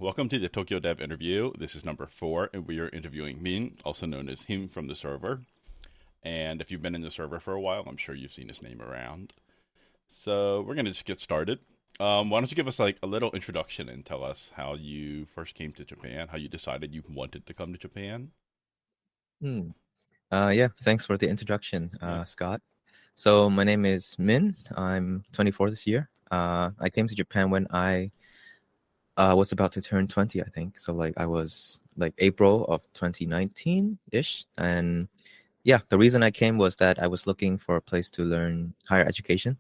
Welcome to the Tokyo Dev interview. This is number 4, and we are interviewing Minh, also known as him from the server. And if you've been in the server for a while, I'm sure you've seen his name around. So we're going to just get started. Why don't you give us like a little introduction and tell us how you first came to Japan, how you decided you wanted to come to Japan? Hmm. Yeah, thanks for the introduction, Yeah. Scott. So my name is Min. I'm 24 this year. I came to Japan when I was about to turn 20, I think. So like I was like April of 2019-ish. And yeah, the reason I came was that I was looking for a place to learn higher education.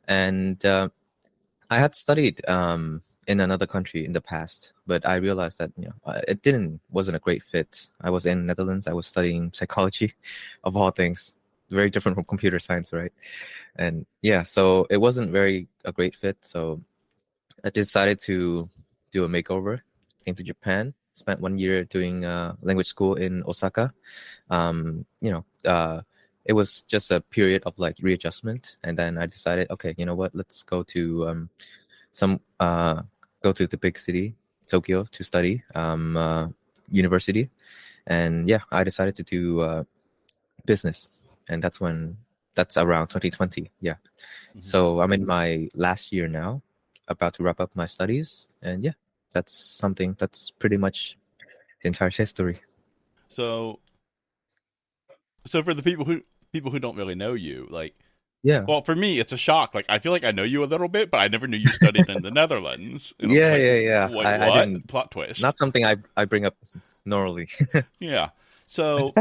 And I had studied in another country in the past, but I realized that it wasn't a great fit. I was in Netherlands. I was studying psychology, of all things, very different from computer science, right? And yeah, so it wasn't a great fit. So I decided to do a makeover. Came to Japan. Spent 1 year doing language school in Osaka. You know, it was just a period of like readjustment, and then I decided, okay, you know what? Let's go to some go to the big city, Tokyo, to study university. And yeah, I decided to do business, and that's around 2020. Yeah, hmm so I'm in my last year now, about to wrap up my studies, and yeah, that's pretty much the entire history. So, so for the people who don't really know you, like, Yeah, well, for me, it's a shock. Like, I feel like I know you a little bit, but I never knew you studied in the Netherlands, and I'm just yeah, like, yeah, yeah. wait, I what? didn't, Plot twist. not something I bring up normally. Yeah. So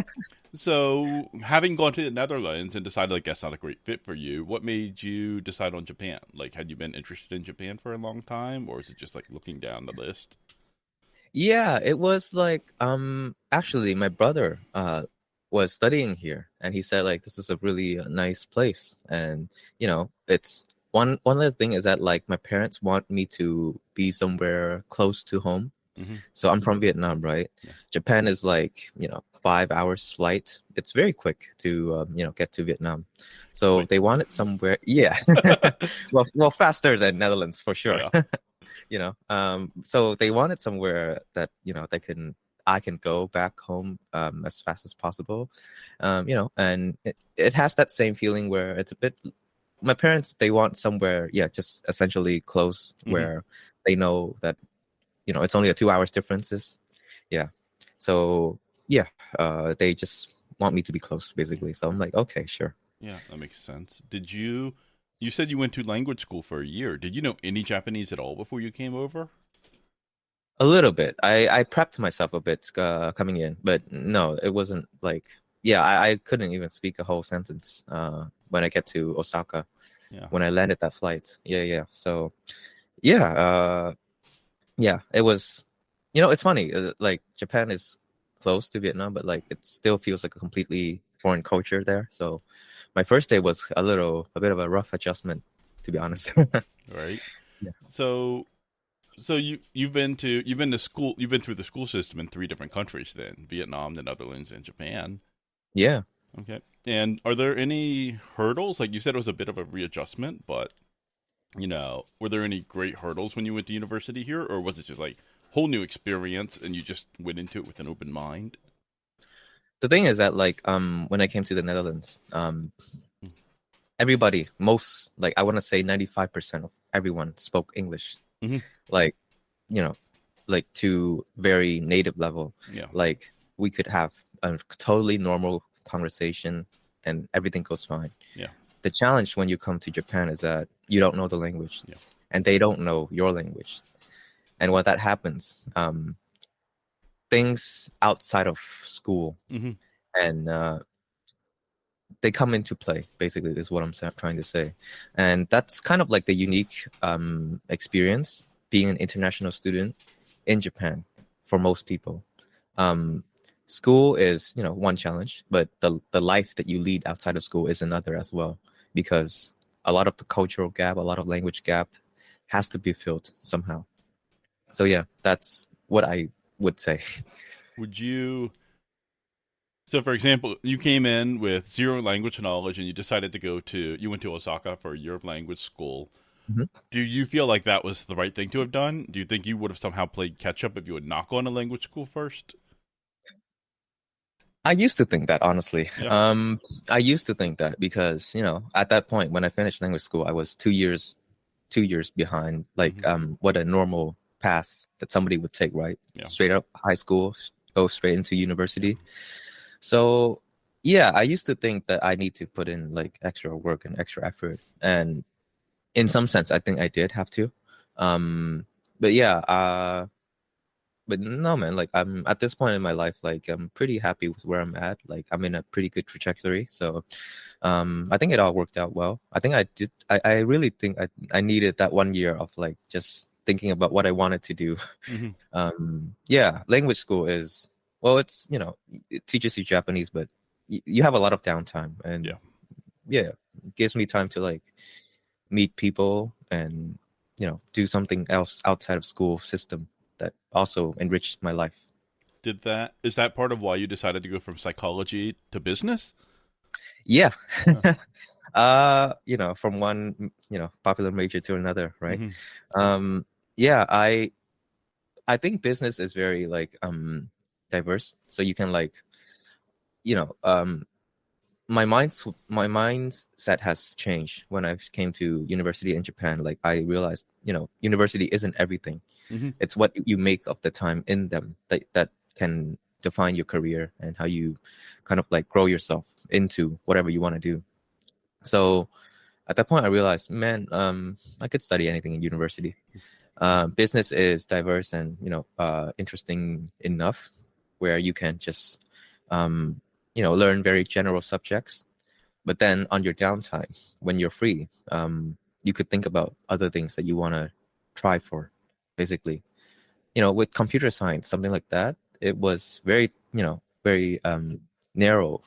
So, having gone to the Netherlands and decided like that's not a great fit for you, what made you decide on Japan? Like, had you been interested in Japan for a long time, or is it just like looking down the list? Yeah, it was like actually my brother was studying here, and he said like this is a really nice place. And it's one other thing is that like my parents want me to be somewhere close to home. hmm So I'm from Vietnam, right? Yeah. Japan is like 5 hours flight. It's very quick to get to Vietnam. So they Quick. wanted somewhere, yeah. Well, faster than Netherlands for sure. Yeah. So they wanted somewhere that I can go back home as fast as possible. And it has that same feeling where it's a bit, my parents, they want somewhere, yeah, just essentially close, hmm where they know that it's only a 2 hours differences. Yeah. So yeah, they just want me to be close, basically. So I'm like, okay, sure. Yeah, that makes sense. Did you? You said you went to language school for a year. Did you know any Japanese at all before you came over? A little bit. I prepped myself a bit coming in, but no, it wasn't like, yeah, I couldn't even speak a whole sentence when I get to Osaka, Yeah. when I landed that flight. Yeah, yeah. So yeah, yeah, it was, it's funny. Like Japan is close to Vietnam, but like it still feels like a completely foreign culture there. So my first day was a bit of a rough adjustment, to be honest. Right. Yeah. So, so you've been to school. You've been through the school system in 3 different countries, then Vietnam, the Netherlands, and Japan. Yeah. Okay. And are there any hurdles? Like you said, it was a bit of a readjustment, but were there any great hurdles when you went to university here, or was it just like whole new experience and you just went into it with an open mind? The thing is that like when I came to the Netherlands, everybody, most, like I want to say 95% of everyone spoke English. Mm-hmm. Like, you know, like to very native level. Yeah. Like we could have a totally normal conversation and everything goes fine. Yeah. The challenge when you come to Japan is that you don't know the language, Yeah. and they don't know your language. And when that happens, things outside of school Mm-hmm. and they come into play, basically, is what I'm trying to say. And that's kind of like the unique experience being an international student in Japan for most people. Um, School is, one challenge, but the life that you lead outside of school is another as well, because a lot of the cultural gap, a lot of language gap has to be filled somehow. So yeah, that's what I would say. Would you? So, for example, you came in with zero language knowledge, and you decided to you went to Osaka for a year of language school. Mhm. Do you feel like that was the right thing to have done? Do you think you would have somehow played catch up if you had not gone to language school first? I used to think that, honestly. Yeah. I used to think that because, at that point when I finished language school, I was 2 years behind, like, Hmm. what a normal path that somebody would take, right? Yeah. Straight up high school, go straight into Yeah. university. So, yeah, I used to think that I need to put in like extra work and extra effort. And in some sense, I think I did have to. Um, but yeah, but no, man, like I'm at this point in my life, like I'm pretty happy with where I'm at. Like I'm in a pretty good trajectory. So I think it all worked out well. I think I really think I needed that 1 year of like just thinking about what I wanted to do. Hmm. Yeah, language school is, well, it's, it teaches you Japanese, but you have a lot of downtime, and Yeah. yeah, it gives me time to like meet people and, do something else outside of school system that also enriched my life. Is that part of why you decided to go from psychology to business? Yeah. Huh. From one, popular major to another, right? Hmm. Yeah, I think business is very like diverse. So you can like, you know, um my mindset has changed when I came to university in Japan. Like I realized, university isn't everything. Hmm. It's what you make of the time in them that can define your career and how you kind of like grow yourself into whatever you want to do. So at that point, I realized, man, I could study anything in university. Business is diverse and interesting enough where you can just learn very general subjects. But then on your downtime, when you're free, you could think about other things that you want to try for, basically. With computer science, something like that, it was very, very narrow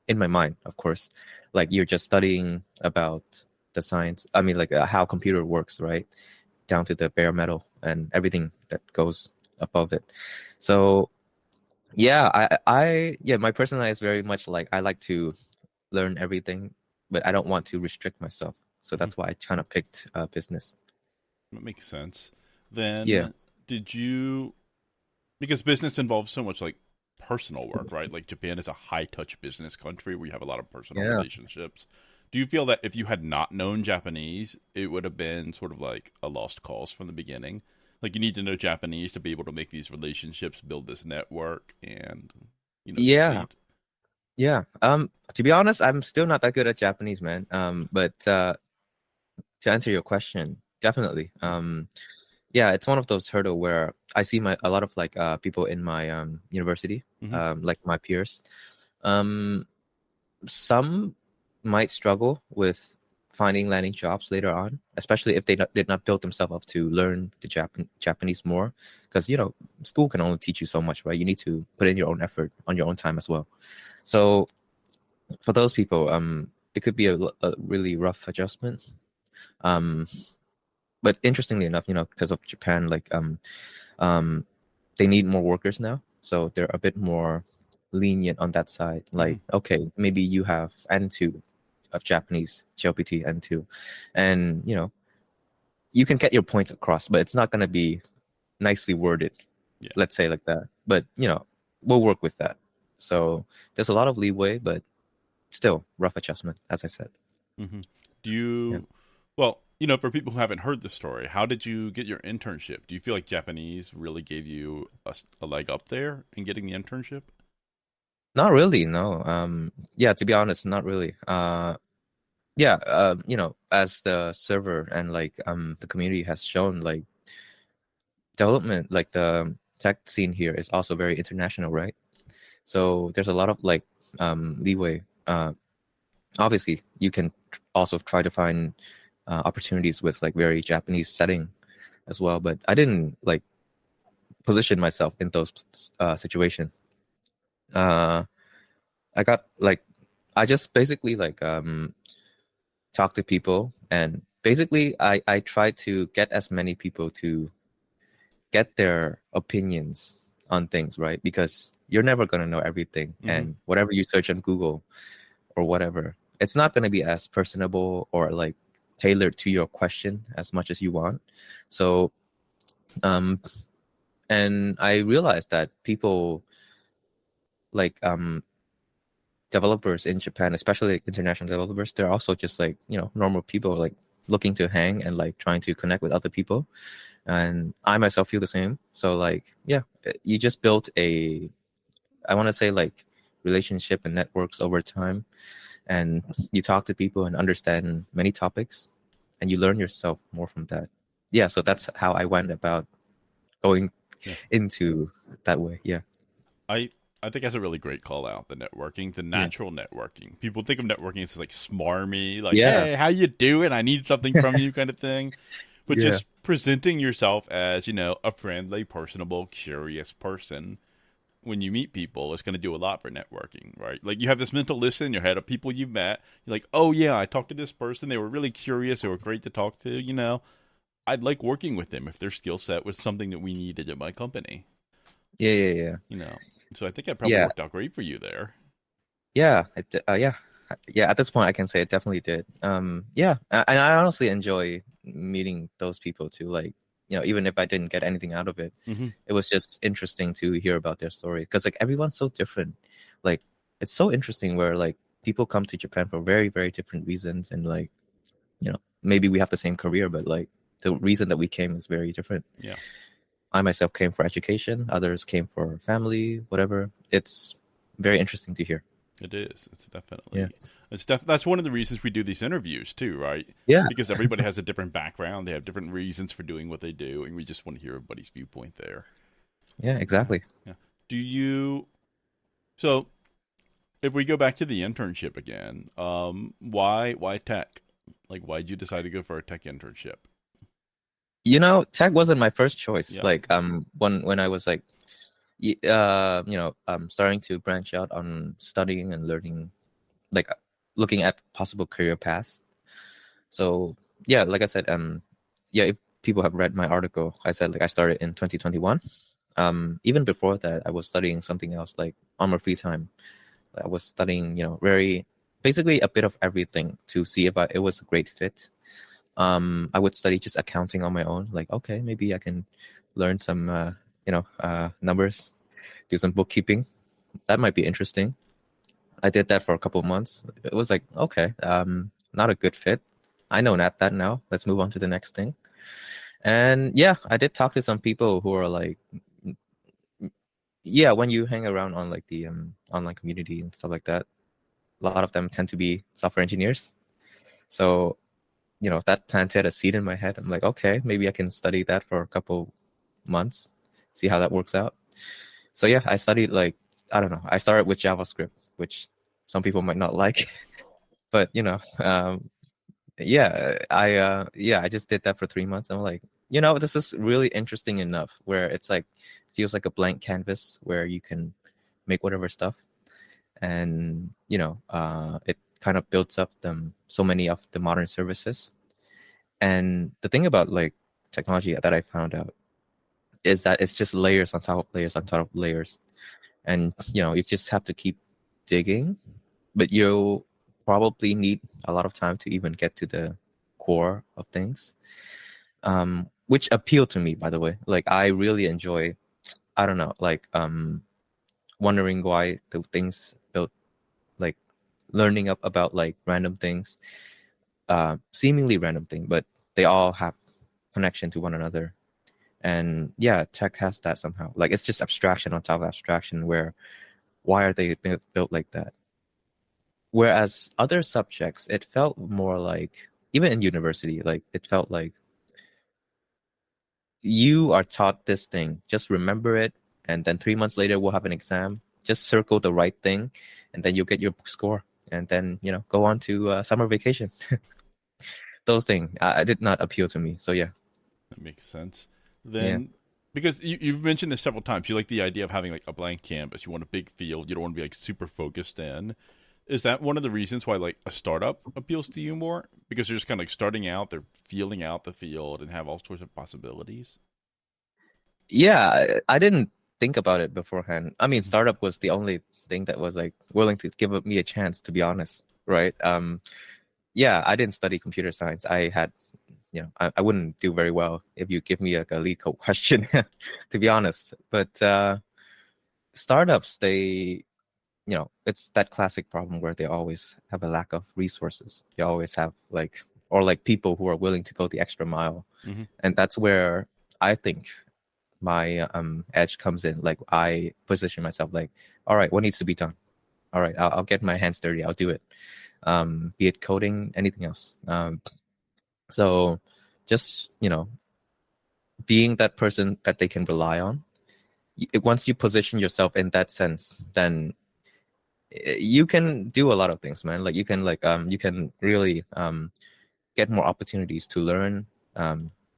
in my mind, of course. Like you're just studying about the science, I mean, like how computer works, right? Down to the bare metal and everything that goes above it. So yeah, yeah, my personality is very much like I like to learn everything, but I don't want to restrict myself. So Hmm. that's why I kind of picked business. That makes sense. Yeah. Then did you, because business involves so much like personal work, right? Like Japan is a high touch business country where you have a lot of personal Yeah. relationships. Do you feel that if you had not known Japanese, it would have been sort of like a lost cause from the beginning? Like you need to know Japanese to be able to make these relationships, build this network, and Yeah. succeed. Yeah. To be honest, I'm still not that good at Japanese, man. But to answer your question, definitely. Yeah, it's one of those hurdle where I see a lot of like people in my university, Hmm. like my peers. Um, some might struggle with finding landing jobs later on, especially if they did not build themselves up to learn the Japanese more, because school can only teach you so much, right? You need to put in your own effort on your own time as well. So for those people, it could be a really rough adjustment. Um, but interestingly enough, because of Japan, like um, they need more workers now, so they're a bit more lenient on that side. Hmm. Like, okay, maybe you have N2 of Japanese, JLPT N2, and you can get your points across, but it's not going to be nicely worded, Yeah. let's say like that. But we'll work with that. So there's a lot of leeway, but still rough adjustment, as I said. Hmm. Do Yeah. you, well, for people who haven't heard the story, how did you get your internship? Do you feel like Japanese really gave you a leg up there in getting the internship? Not really, no. Yeah, to be honest, not really. Yeah, as the server and like the community has shown, like development, like the tech scene here is also very international, right? So there's a lot of like leeway. Obviously, you can also try to find opportunities with like very Japanese setting as well, but I didn't like position myself in those situations. Uh, I got like I just basically like talk to people, and basically I try to get as many people to get their opinions on things, right? Because you're never going to know everything, Hmm. and whatever you search on Google or whatever, it's not going to be as personable or like tailored to your question as much as you want. So, and I realized that people like developers in Japan, especially like international developers, they're also just like, normal people, like looking to hang and like trying to connect with other people. And I myself feel the same. So like, yeah, you just built I want to say like relationship and networks over time. And you talk to people and understand many topics and you learn yourself more from that. Yeah. So that's how I went about going Yeah. into that way. Yeah. I I think that's a really great call out. The networking, the Yeah. natural networking. People think of networking as like smarmy, like Yeah. "Hey, how you doing? I need something from you," kind of thing. But Yeah. just presenting yourself as a friendly, personable, curious person when you meet people is going to do a lot for networking, right? Like you have this mental list in your head of people you've met. You're like, "Oh yeah, I talked to this person. They were really curious. They were great to talk to." I'd like working with them if their skill set was something that we needed at my company. Yeah. Yeah. Yeah. You know, so I think that probably Yeah. worked out great for you there. Yeah. Yeah. Yeah. At this point, I can say it definitely did. Yeah. And I honestly enjoy meeting those people too. Like, even if I didn't get anything out of it, Hmm. it was just interesting to hear about their story because like everyone's so different. Like, it's so interesting where like people come to Japan for very, very different reasons. And like, maybe we have the same career, but like the reason that we came is very different. Yeah, I myself came for education, others came for family, whatever. It's very interesting to hear. it is. It's Yeah. definitely that's one of the reasons we do these interviews too, right? Yeah. Because everybody has a different background, they have different reasons for doing what they do, and we just want to hear everybody's viewpoint there. Yeah, Yeah, exactly. yeah. Do you? So, if we go back to the internship again, why tech? Like, why did you decide to go for a tech internship? Tech wasn't my first choice. Yeah. Like when I was like starting to branch out on studying and learning, like looking at possible career paths. So yeah, like I said, yeah, if people have read my article, I said like I started in 2021. Even before that, I was studying something else like on my free time. I was studying, very basically a bit of everything to see if it was a great fit. I would study just accounting on my own. Like, okay, maybe I can learn some, numbers, do some bookkeeping. That might be interesting. I did that for a couple of months. It was like, okay, not a good fit. I know that now. Let's move on to the next thing. And yeah, I did talk to some people who are like, yeah, when you hang around on like the online community and stuff like that, a lot of them tend to be software engineers. So, that planted a seed in my head. I'm like, okay, maybe I can study that for a couple months, see how that works out. So yeah, I studied like, I don't know, I started with JavaScript, which some people might not like, but I just did that for 3 months. I'm like, this is really interesting enough where it's like feels like a blank canvas where you can make whatever stuff, and it kind of builds up so many of the modern services. And the thing about like technology that I found out is that it's just layers on top of layers on top of layers, and you just have to keep digging, but you'll probably need a lot of time to even get to the core of things, which appeal to me, by the way. Like I really enjoy, I don't know, like wondering why the things built, like learning up about like random things, seemingly random thing, but they all have connection to one another. And yeah, tech has that somehow. Like it's just abstraction on top of abstraction where why are they built like that? Whereas other subjects, it felt more like, even in university, like it felt like you are taught this thing, just remember it, and then 3 months later we'll have an exam. Just circle the right thing, and then you'll get your score, and then go on to summer vacation. Those things did not appeal to me. So yeah, That makes sense. yeah. Then, because you've mentioned this several times, you like the idea of having like a blank canvas. You want a big field. You don't want to be like super focused in. Is that one of the reasons why like a startup appeals to you more? Because they're just kind of like starting out, they're feeling out the field and have all sorts of possibilities. Yeah, I didn't think about it beforehand. I mean, startup was the only thing that was like willing to give me a chance, to be honest, right? yeah, I didn't study computer science. I had, I wouldn't do very well if you give me like a lead code question, to be honest. But startups, it's that classic problem where they always have a lack of resources. They always have like people who are willing to go the extra mile. Mm-hmm. And that's where I think my edge comes in. Like I position myself like, all right, what needs to be done? All right, I'll get my hands dirty. I'll do it. Be it coding, anything else. So just, being that person that they can rely on. Once you position yourself in that sense, then you can do a lot of things, man. Like you can really get more opportunities to learn.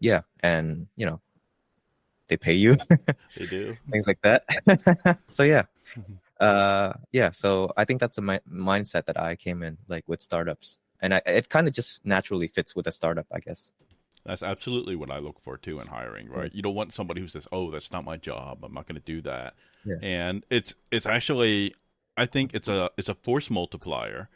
Yeah, and they pay you, They do. things like that. So yeah. Mhm. Yeah, so I think that's the mindset that I came in like with startups, and it kind of just naturally fits with a startup, I guess. That's absolutely what I look for too in hiring, right? You don't want somebody who says, "Oh, that's not my job. I'm not going to do that." Yeah. And it's actually, I think it's a force multiplier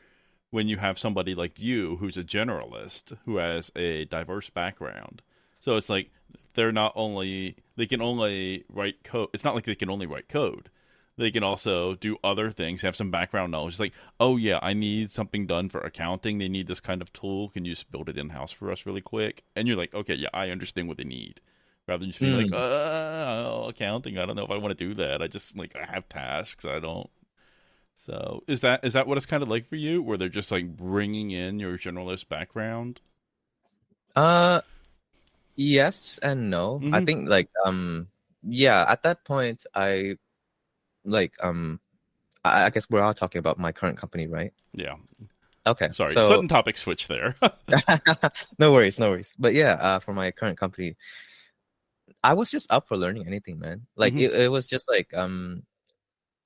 when you have somebody like you who's a generalist who has a diverse background. So it's like they can only write code. It's not like they can only write code. They can also do other things, have some background knowledge. It's like, oh yeah, I need something done for accounting. They need this kind of tool. Can you just build it in house for us really quick? And you're like, okay, yeah, I understand what they need. Rather than just being like, Mm. accounting. I don't know if I want to do that. I just like I have tasks. I don't. So is that what it's kind of like for you, where they're just like bringing in your generalist background? Uh, yes and no. I Mm-hmm. think like yeah, at that point like I guess we're all talking about my current company, right? Yeah. Okay, Sorry, so sudden topic switch there. no worries, no worries. But yeah, for my current company, I was just up for learning anything, man. Like Mm-hmm. it was just like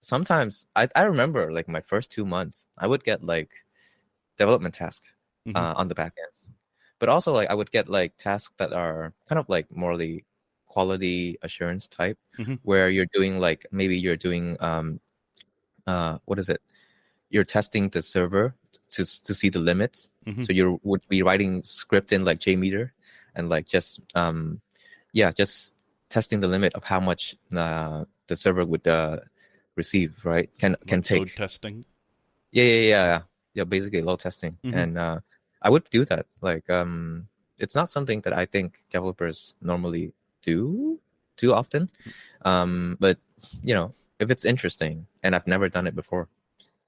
sometimes I remember like my first 2 months, I would get like development task Mm-hmm. on the back end. But also like I would get like tasks that are kind of like more the quality assurance type, Mm-hmm. where you're doing like maybe you're doing what is it? You're testing the server to see the limits. Mm-hmm. So you would be writing script in like JMeter and like just yeah, just testing the limit of how much the server would receive, right? Can Like load take. testing. Yeah, basically load testing. Mm-hmm. And I would do that. Like it's not something that I think developers normally do too often. But if it's interesting and I've never done it before,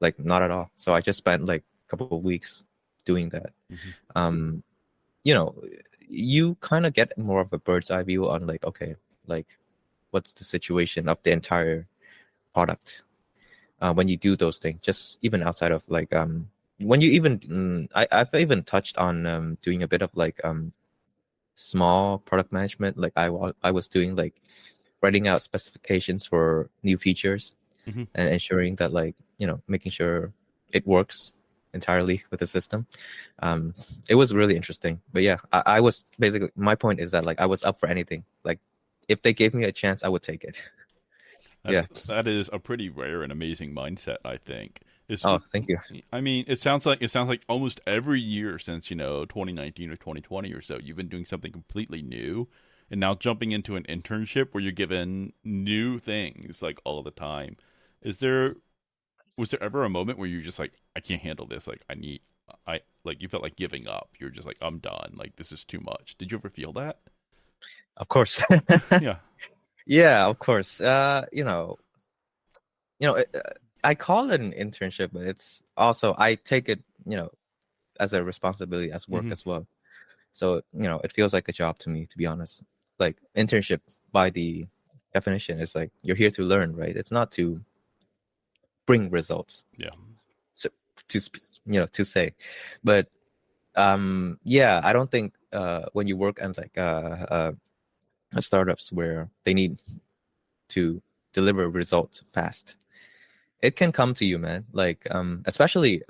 like not at all. So I just spent like a couple of weeks doing that. Mm-hmm. Um, you know, you kind of get more of a bird's eye view on like, okay, like what's the situation of the entire product when you do those things, just even outside of like when you even I've even touched on doing a bit of like small product management. Like I was doing like writing out specifications for new features Mm-hmm. and ensuring that like making sure it works entirely with the system. um it was really interesting. But yeah, I was basically, my point is that like I was up for anything. Like if they gave me a chance, I would take it. Yeah. That is a pretty rare and amazing mindset, I think. It's, Oh, thank you. I mean, it sounds like almost every year since 2019 or 2020 or so, you've been doing something completely new, and now jumping into an internship where you're given new things like all the time. Is there Was there ever a moment where you're just like, I can't handle this? Like, I like you felt like giving up. You're just like, I'm done. Like, this is too much. Did you ever feel that? Of course. Yeah. Yeah, of course. I call it an internship, but it's also, I take it, as a responsibility as work Hmm. as well. So, it feels like a job to me, to be honest. Like internship by the definition is like you're here to learn, right? It's not to bring results. Yeah. So to say. But yeah, I don't think when you work at like startups where they need to deliver results fast, it can come to you, man. Like especially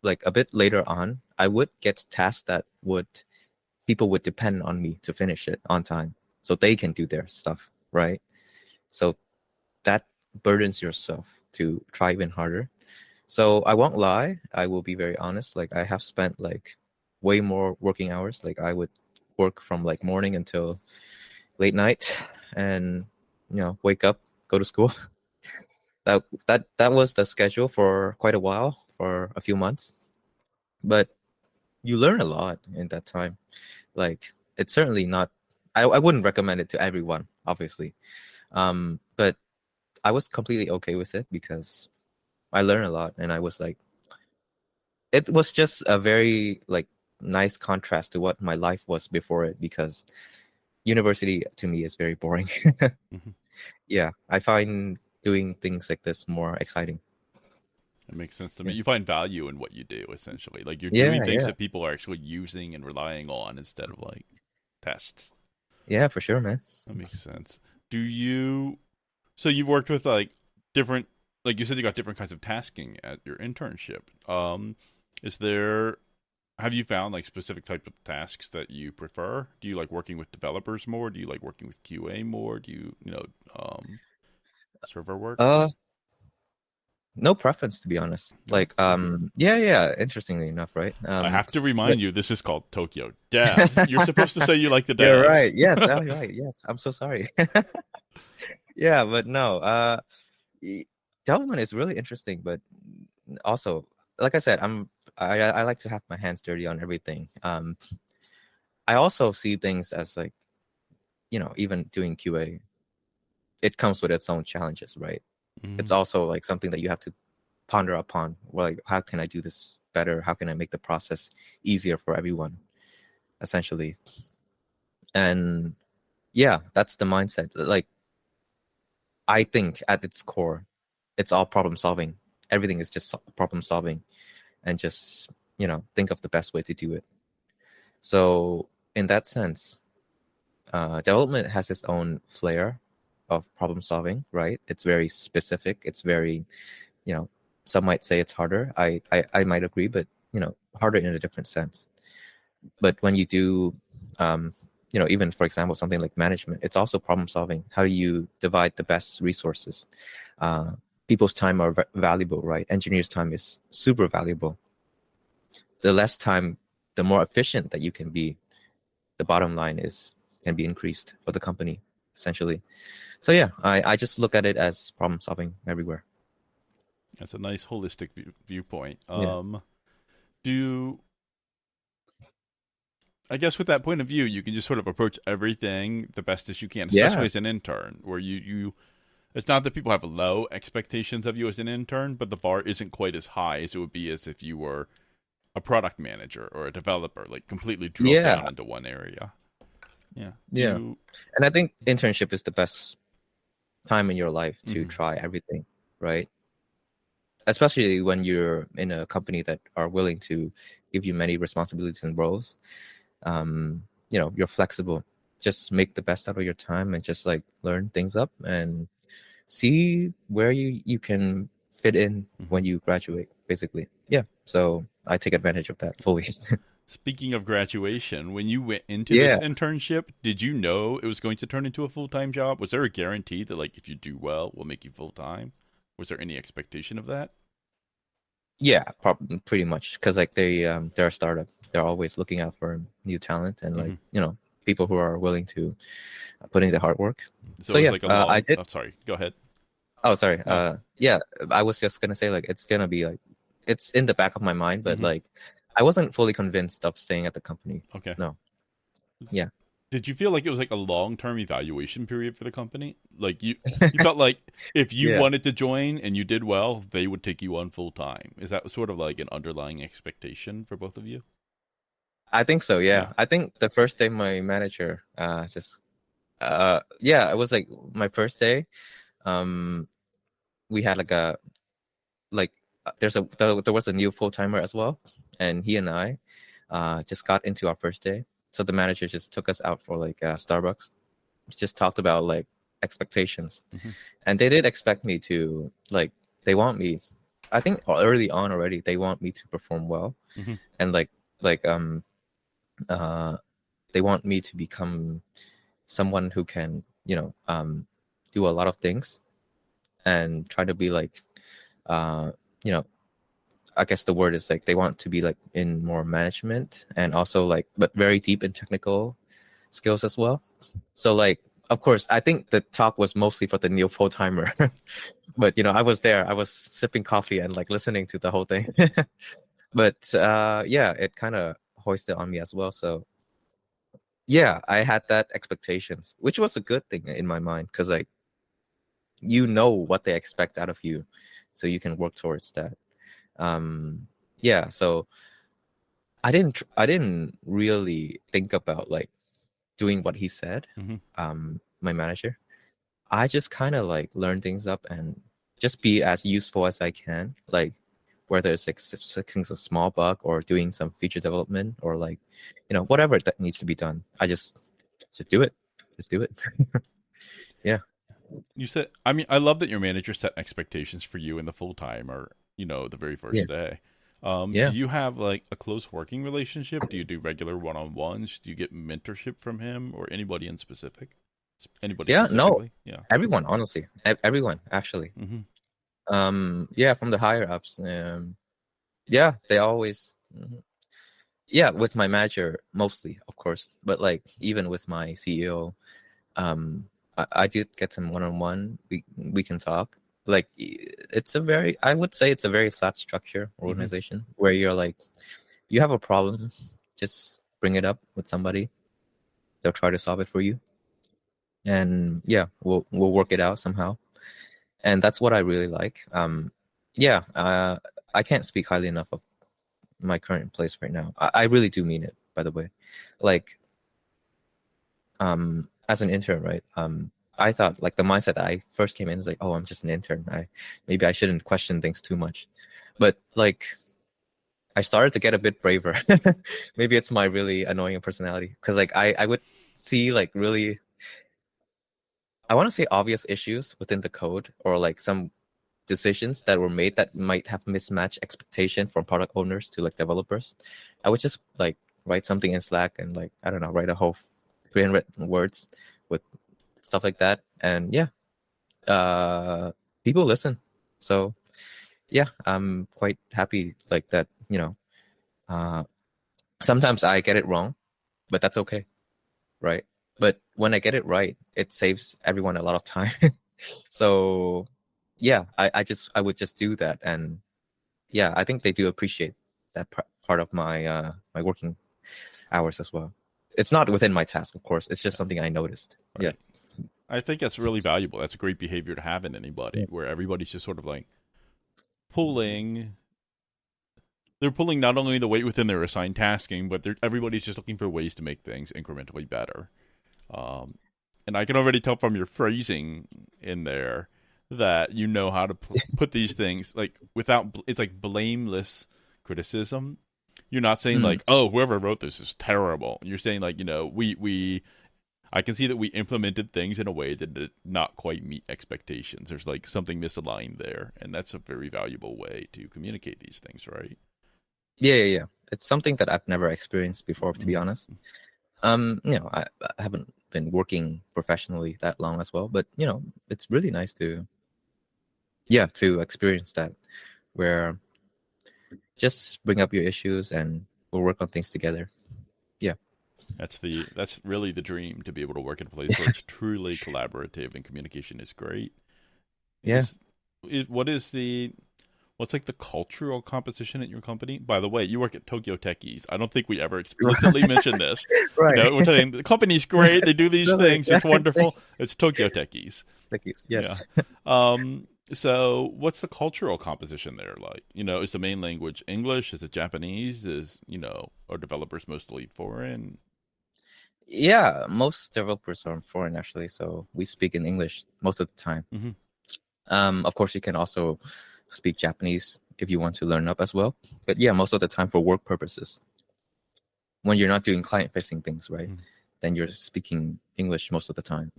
like a bit later on, I would get tasks that would people would depend on me to finish it on time so they can do their stuff, right? So that burdens yourself to try even harder. So I won't lie, I will be very honest. Like I have spent like way more working hours. Like I would work from like morning until late night and wake up, go to school. That was the schedule for quite a while, for a few months. But you learn a lot in that time. Like it's certainly not I wouldn't recommend it to everyone, obviously. But I was completely okay with it because I learned a lot and I was like it was just a very like nice contrast to what my life was before it because university to me is very boring. Hmm. Yeah, I find doing things like this more exciting. It makes sense to me. Yeah, You find value in what you do, essentially. Like you're doing yeah, things yeah, that people are actually using and relying on instead of like tests. yeah, for sure, man. That makes sense. Do you? So you've worked with like different, like you said, you got different kinds of tasking at your internship. Is there? Have you found like specific type of tasks that you prefer? Do you like working with developers more? Do you like working with QA more? Do you server work? Uh, no preference to be honest. No. Like, yeah, yeah. Interestingly enough, right? I have to But remind you, this is called Tokyo Dev. You're supposed to say you like the you're devs. right. Yes, oh, you're right. Yes, I'm so sorry. Yeah, but no. Y- Development is really interesting, but also, like I said, I like to have my hands dirty on everything. I also see things as like, even doing QA, it comes with its own challenges, right? It's Mhm. also like something that you have to ponder upon. Well, like, how can I do this better? How can I make the process easier for everyone, essentially? And yeah, that's the mindset. Like, I think at its core, it's all problem solving. Everything is just problem solving and just, think of the best way to do it. So, in that sense, development has its own flair of problem solving, right? It's very specific. It's very, you know, some might say it's harder. I might agree, but, harder in a different sense. But when you do, um, even for example, something like management, it's also problem solving. How do you divide the best resources? Uh, People's time are valuable, right? Engineers' time is super valuable. The less time, the more efficient that you can be. The bottom line is can be increased for the company, essentially. So yeah, I just look at it as problem solving everywhere. That's a nice holistic viewpoint. Yeah. Do I guess with that point of view, you can just sort of approach everything the best as you can, especially Yeah. as an intern, where you it's not that people have low expectations of you as an intern, but the bar isn't quite as high as it would be as if you were a product manager or a developer, like completely drilled Yeah. down into one area. Yeah. Do Yeah. you? And I think internship is the best time in your life to Mm-hmm. try everything, right? Especially when you're in a company that are willing to give you many responsibilities and roles. You're flexible. Just make the best out of your time and just like learn things up and see where you can fit in Mm-hmm. when you graduate, basically. Yeah. So I take advantage of that fully. Speaking of graduation, when you went into this Yeah. internship, did you know it was going to turn into a full time job? Was there a guarantee that, like, if you do well, we'll make you full time? Was there any expectation of that? Yeah, probably pretty much because like they're a startup. They're always looking out for new talent and like Hmm. people who are willing to put in the hard work. So So it was yeah, like a I long. did. Oh, sorry. Go ahead. Oh, sorry. No. Yeah, I was just gonna say like it's gonna be like it's in the back of my mind, but Hmm. like I wasn't fully convinced of staying at the company. Okay. No. Yeah. Did you feel like it was like a long term evaluation period for the company? Like you felt like if you Yeah. wanted to join and you did well, they would take you on full time. Is that sort of like an underlying expectation for both of you? I think so. Yeah. Yeah. I think the first day my manager just yeah, it was like my first day. Um, we had like a like there was a new full timer as well, and he and I just got into our first day. So the manager just took us out for like Starbucks. Just talked about like expectations, Hmm. and they did expect me to like they want me. I think early on already they want me to perform well, Hmm. and like uh they want me to become someone who can do a lot of things and try to be like uh you know I guess the word is like they want to be like in more management and also like, but very deep in technical skills as well. So like, of course, I think the talk was mostly for the new full timer, but I was there. I was sipping coffee and like listening to the whole thing. But yeah, it kind of hoisted on me as well. So yeah, I had that expectations, which was a good thing in my mind because like what they expect out of you, so you can work towards that. Yeah, so I didn't really think about like doing what he said. My manager, I just kind of like learn things up and just be as useful as I can, like whether it's like fixing a small bug or doing some feature development or like whatever that needs to be done. I just do it. Just do it. Yeah. You said, I mean, I love that your manager set expectations for you in the full time or, the very Yeah. first day. Do Yeah. you have like a close working relationship? Do you do regular one on ones? Do you get mentorship from him or anybody in specific? Anybody Yeah. No, specifically? Yeah. everyone, honestly, everyone actually. Yeah, from the higher ups. Yeah, they always. Yeah, with my manager mostly, of course, but like even with my CEO, I did get some one-on-one. We can talk. Like I would say it's a very flat structure organization where you're like, you have a problem, just bring it up with somebody. They'll try to solve it for you, and yeah, we'll work it out somehow. And that's what I really like. Yeah, I can't speak highly enough of my current place right now. I really do mean it, by the way. Like, as an intern, right? I thought like the mindset that I first came in was like, oh, I'm just an intern. Maybe I shouldn't question things too much. But like I started to get a bit braver. Maybe it's my really annoying personality. Because like I would see like really, I want to say obvious issues within the code or like some decisions that were made that might have mismatched expectation from product owners to like developers. I would just like write something in Slack and like, I don't know, write a whole 300 words with stuff like that. And yeah, people listen. So yeah, I'm quite happy like that, sometimes I get it wrong, but that's okay. Right. But when I get it right, it saves everyone a lot of time. So yeah, I would just do that. And yeah, I think they do appreciate that part of my my working hours as well. It's not within my task, of course. It's just something I noticed. Right. Yeah. I think that's really valuable. That's a great behavior to have in anybody where everybody's just sort of like pulling. They're pulling not only the weight within their assigned tasking, but everybody's just looking for ways to make things incrementally better. And I can already tell from your phrasing in there that you know how to put these things like without. It's like blameless criticism. You're not saying like, "Oh, whoever wrote this is terrible." You're saying like, we. I can see that we implemented things in a way that did not quite meet expectations. There's like something misaligned there, and that's a very valuable way to communicate these things, right? Yeah. It's something that I've never experienced before, to be honest. I haven't been working professionally that long as well, but it's really nice to experience that, where just bring up your issues and we'll work on things together. Yeah. That's really the dream, to be able to work in a place where it's truly collaborative and communication is great. Yeah. What's like the cultural composition at your company? By the way, you work at Tokyo Techies. I don't think we ever explicitly mentioned this. Right. We're saying the company's great. They do these things. It's wonderful. It's Tokyo Techies. Techies. Yes. Yeah. So what's the cultural composition there like? Is the main language English? Is it Japanese? Are developers mostly foreign? Yeah, most developers are foreign actually, so we speak in English most of the time. Of course, you can also speak Japanese if you want to learn up as well. But yeah, most of the time for work purposes. When you're not doing client-facing things, right? Then you're speaking English most of the time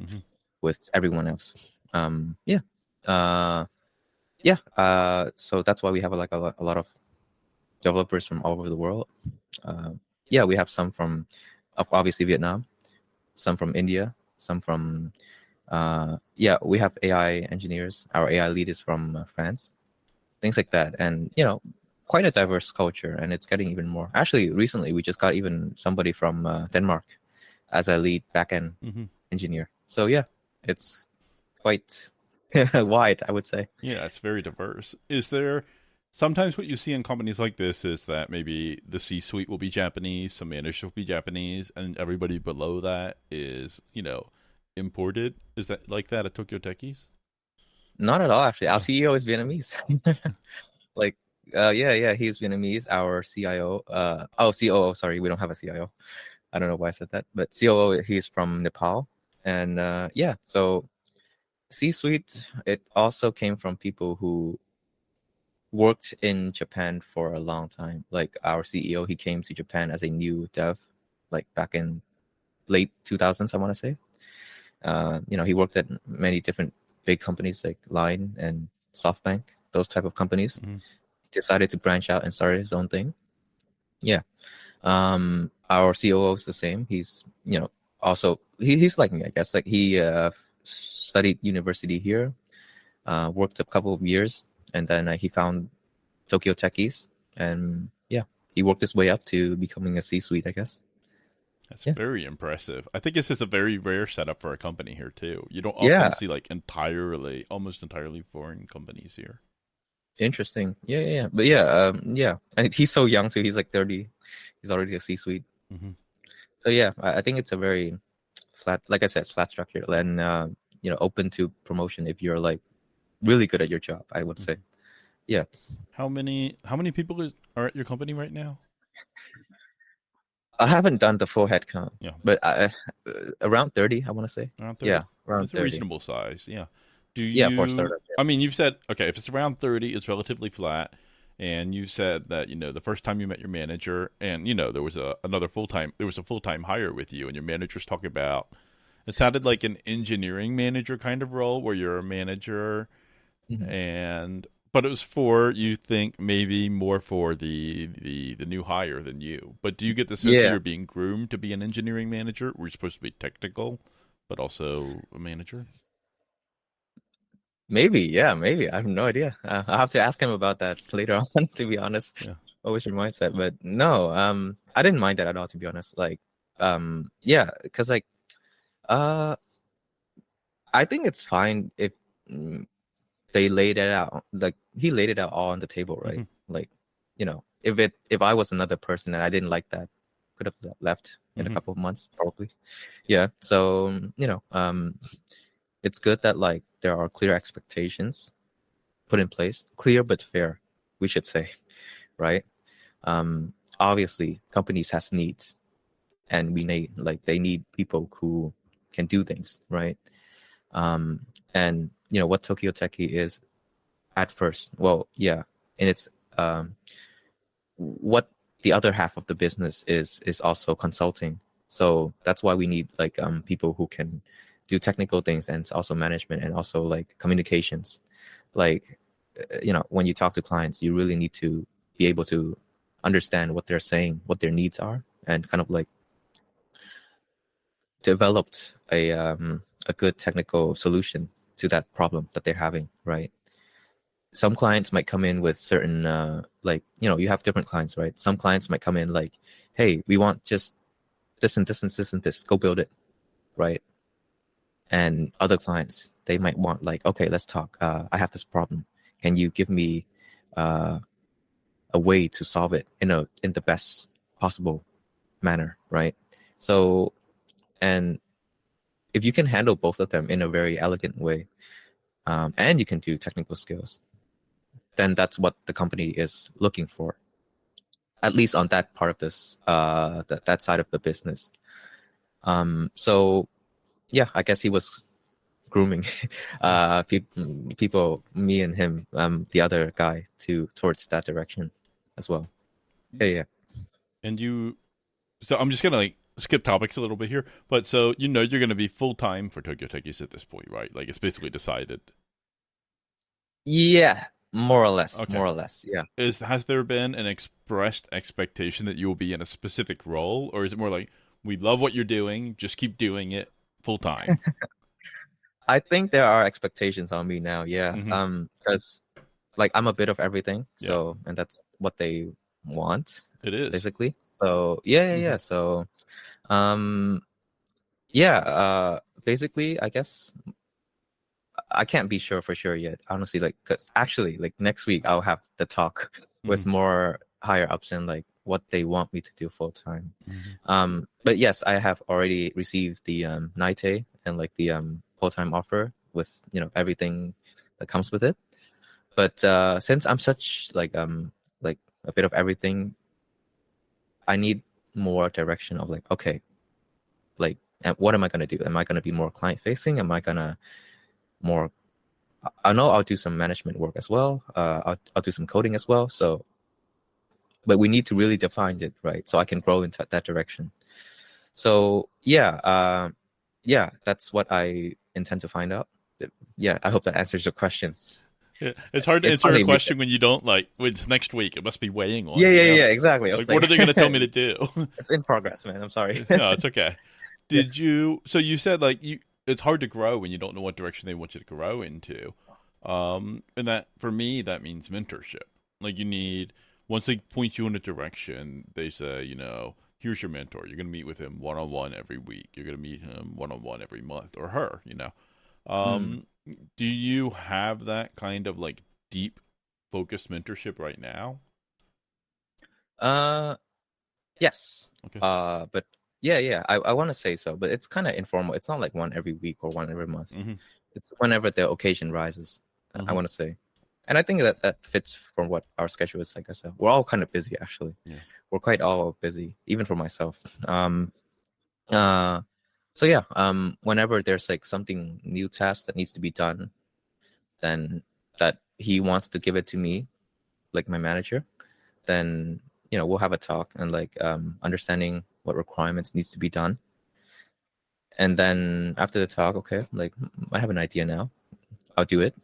with everyone else. So that's why we have like a lot of developers from all over the world. We have some from obviously Vietnam, some from India, some from we have AI engineers. Our AI lead is from France, things like that. And quite a diverse culture, and it's getting even more. Actually, recently we just got even somebody from Denmark as a lead backend Hmm. engineer. So yeah, it's quite wide, I would say. Yeah, it's very diverse. Is there sometimes what you see in companies like this is that maybe the C suite will be Japanese, some managers will be Japanese, and everybody below that is, imported? Is that like that at Tokyo Techies? Not at all, actually. Our Oh. CEO is Vietnamese. Like, yeah, he's Vietnamese. Our CIO, COO, sorry, we don't have a CIO. I don't know why I said that, but COO, he's from Nepal. And yeah, so C-suite, it also came from people who worked in Japan for a long time. Like our CEO, he came to Japan as a new dev, like back in late 2000s, I want to say. He worked at many different big companies like Line and SoftBank, those type of companies. Hmm. He decided to branch out and start his own thing. Yeah. Our COO is the same. He's, also he's like me, I guess. Like he studied university here, worked a couple of years, and then he found Tokyo Techies, and yeah, he worked his way up to becoming a C-suite, I guess. That's Yeah. very impressive. I think this is a very rare setup for a company here too. You don't often Yeah. see like almost entirely foreign companies here. Interesting. Yeah. But yeah, yeah. And he's so young too. He's like 30. He's already a C-suite. Hmm. So yeah, I think it's a very flat, like I said, it's flat structure and open to promotion if you're like really good at your job, I would say. Hmm. Yeah. How many people are at your company right now? I haven't done the full head count, Yeah, but around 30, I want to say. around Yeah, 30. around That's a 30. reasonable size. Yeah. Do Yeah, for a you? startup. I mean, you've said okay. If it's around 30, it's relatively flat. And you said that the first time you met your manager, and there was a full time hire with you, and your manager's talking about. It sounded like an engineering manager kind of role where you're a manager, Mhm. and but it was for you think maybe more for the new hire than you. But do you get the sense that Yeah, you're being groomed to be an engineering manager? Where you're supposed to be technical, but also a manager? maybe. Yeah, maybe. I have no idea. I'll have to ask him about that later on, to be honest. Yeah. What was your mindset? But no, I didn't mind that at all, to be honest. Like, yeah, because like, uh, I think it's fine if they laid it out. Like he laid it out all on the table, Hmm. right? Like, if I was another person and I didn't like that, could have left in a Hmm. couple of months, probably. Yeah. So, it's good that like there are clear expectations put in place, clear but fair, we should say, right? Obviously, companies has needs, and they need people who can do things, right? And what Tokyo Techie is at first, well, yeah, and it's what the other half of the business is also consulting. So that's why we need like people who can do technical things and also management and also like communications. Like when you talk to clients, you really need to be able to understand what they're saying, what their needs are, and kind of like developed a good technical solution to that problem that they're having, right? Some clients might come in with certain like you have different clients, right? Some clients might come in like, hey, we want just this and this and this and this, go build it, right? And other clients, they might want like, okay, let's talk, I have this problem, can you give me uh, a way to solve it in the best possible manner, right? So, and if you can handle both of them in a very elegant way, and you can do technical skills, then that's what the company is looking for, at least on that part of this that side of the business. So yeah, I guess he was grooming people, me and him, the other guy, towards that direction as well. Yeah. And so I'm just gonna like skip topics a little bit here, but so you're gonna be full time for Tokyo Techies at this point, right? Like it's basically decided. Yeah, more or less, Okay. more or less. Yeah. Has there been an expressed expectation that you will be in a specific role, or is it more like we love what you're doing, just keep doing it full time? I think there are expectations on me now. Yeah. Hmm. Because like I'm a bit of everything. Yeah, So, and that's what they want, it is. basically. So yeah. So yeah, basically, I guess I can't be sure for sure yet, honestly. Like, cause actually, like next week I'll have the talk Hmm. with more higher ups and like what they want me to do full time. Hmm. But yes, I have already received the NITE and like the full time offer with everything that comes with it. But since I'm such like a bit of everything, I need more direction of like, okay, like, and what am I gonna do? Am I gonna be more client facing? Am I gonna more I know I'll do some management work as well. I'll do some coding as well. So, but we need to really define it, right? So I can grow into that direction. So yeah, that's what I intend to find out. Yeah, I hope that answers your question. Yeah, it's hard to It's answer a funny because question when you don't like. When it's next week, it must be weighing on yeah, you, yeah, you know. yeah, exactly. I was Like, what like, are they going to tell me to do? it's in progress, man. I'm sorry. No, it's okay. Yeah. Did you? So you said like you. It's hard to grow when you don't know what direction they want you to grow into. And that for me that means mentorship. Like you need once they point you in a direction, they say, here's your mentor. You're gonna meet with him one on one every week. You're gonna meet him one on one every month, or her. Mm. Um, do you have that kind of like deep focused mentorship right now? Uh, yes. Okay. But yeah. I want to say so, but it's kind of informal. It's not like one every week or one every month. Mm-hmm. It's whenever the occasion rises, I Mm-hmm. want to say. And I think that that fits from what our schedule is. Like I said, we're all kind of busy, actually. Yeah. We're quite all busy, even for myself. Uh, so yeah, whenever there's like something new task that needs to be done, then that he wants to give it to me, like my manager, then we'll have a talk and like understanding what requirements needs to be done. And then after the talk, okay, like I have an idea now. I'll do it.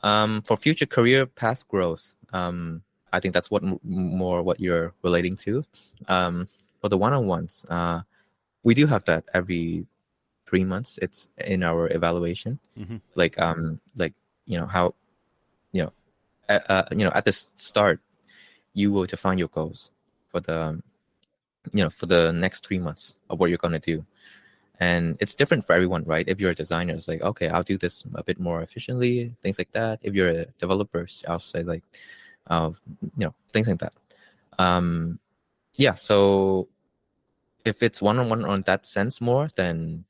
For future career path growth, I think that's what more what you're relating to. For the one-on-ones, we do have that every 3 months. It's in our evaluation. Mm-hmm. Like how at the start you will define your goals for the for the next 3 months of what you're gonna do. And it's different for everyone, right? If you're a designer, it's like, okay, I'll do this a bit more efficiently, things like that. If you're a developer, I'll say like, things like that. Yeah. So if it's one-on-one on that sense more, then